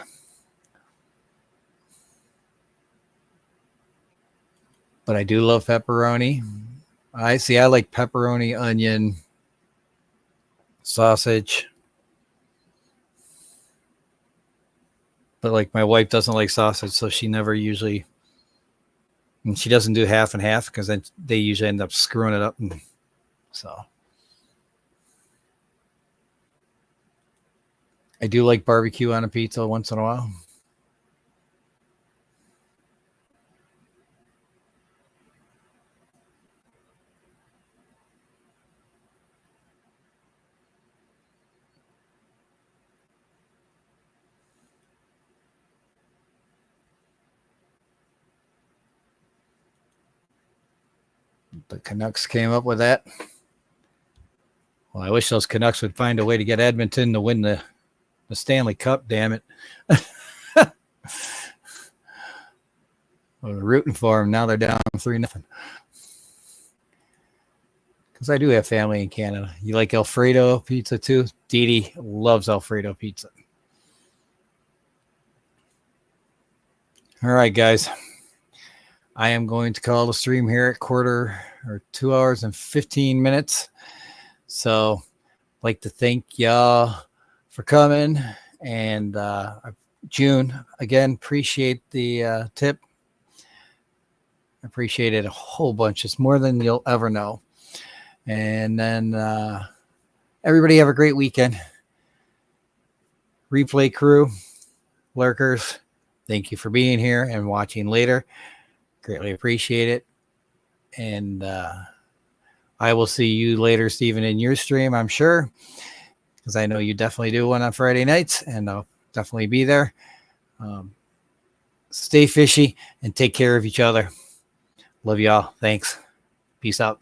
Speaker 1: But I do love pepperoni. I like pepperoni, onion, sausage. But like my wife doesn't like sausage, so she never usually, and she doesn't do half and half because then they usually end up screwing it up. And so I do like barbecue on a pizza once in a while. The Canucks came up with that. Well, I wish those Canucks would find a way to get Edmonton to win the Stanley Cup, damn it. I was rooting for them. Now they're down 3-0. Because I do have family in Canada. You like Alfredo pizza too? Dee Dee loves Alfredo pizza. All right, guys. I am going to call the stream here at 2 hours and 15 minutes. So I'd like to thank y'all for coming. And June, again, appreciate the tip. I appreciate it a whole bunch. It's more than you'll ever know. And then everybody have a great weekend. Replay crew, lurkers, thank you for being here and watching later. Greatly appreciate it. And I will see you later, Stephen, in your stream, I'm sure, because I know you definitely do one on Friday nights, and I'll definitely be there. Stay fishy and take care of each other. Love y'all. Thanks. Peace out.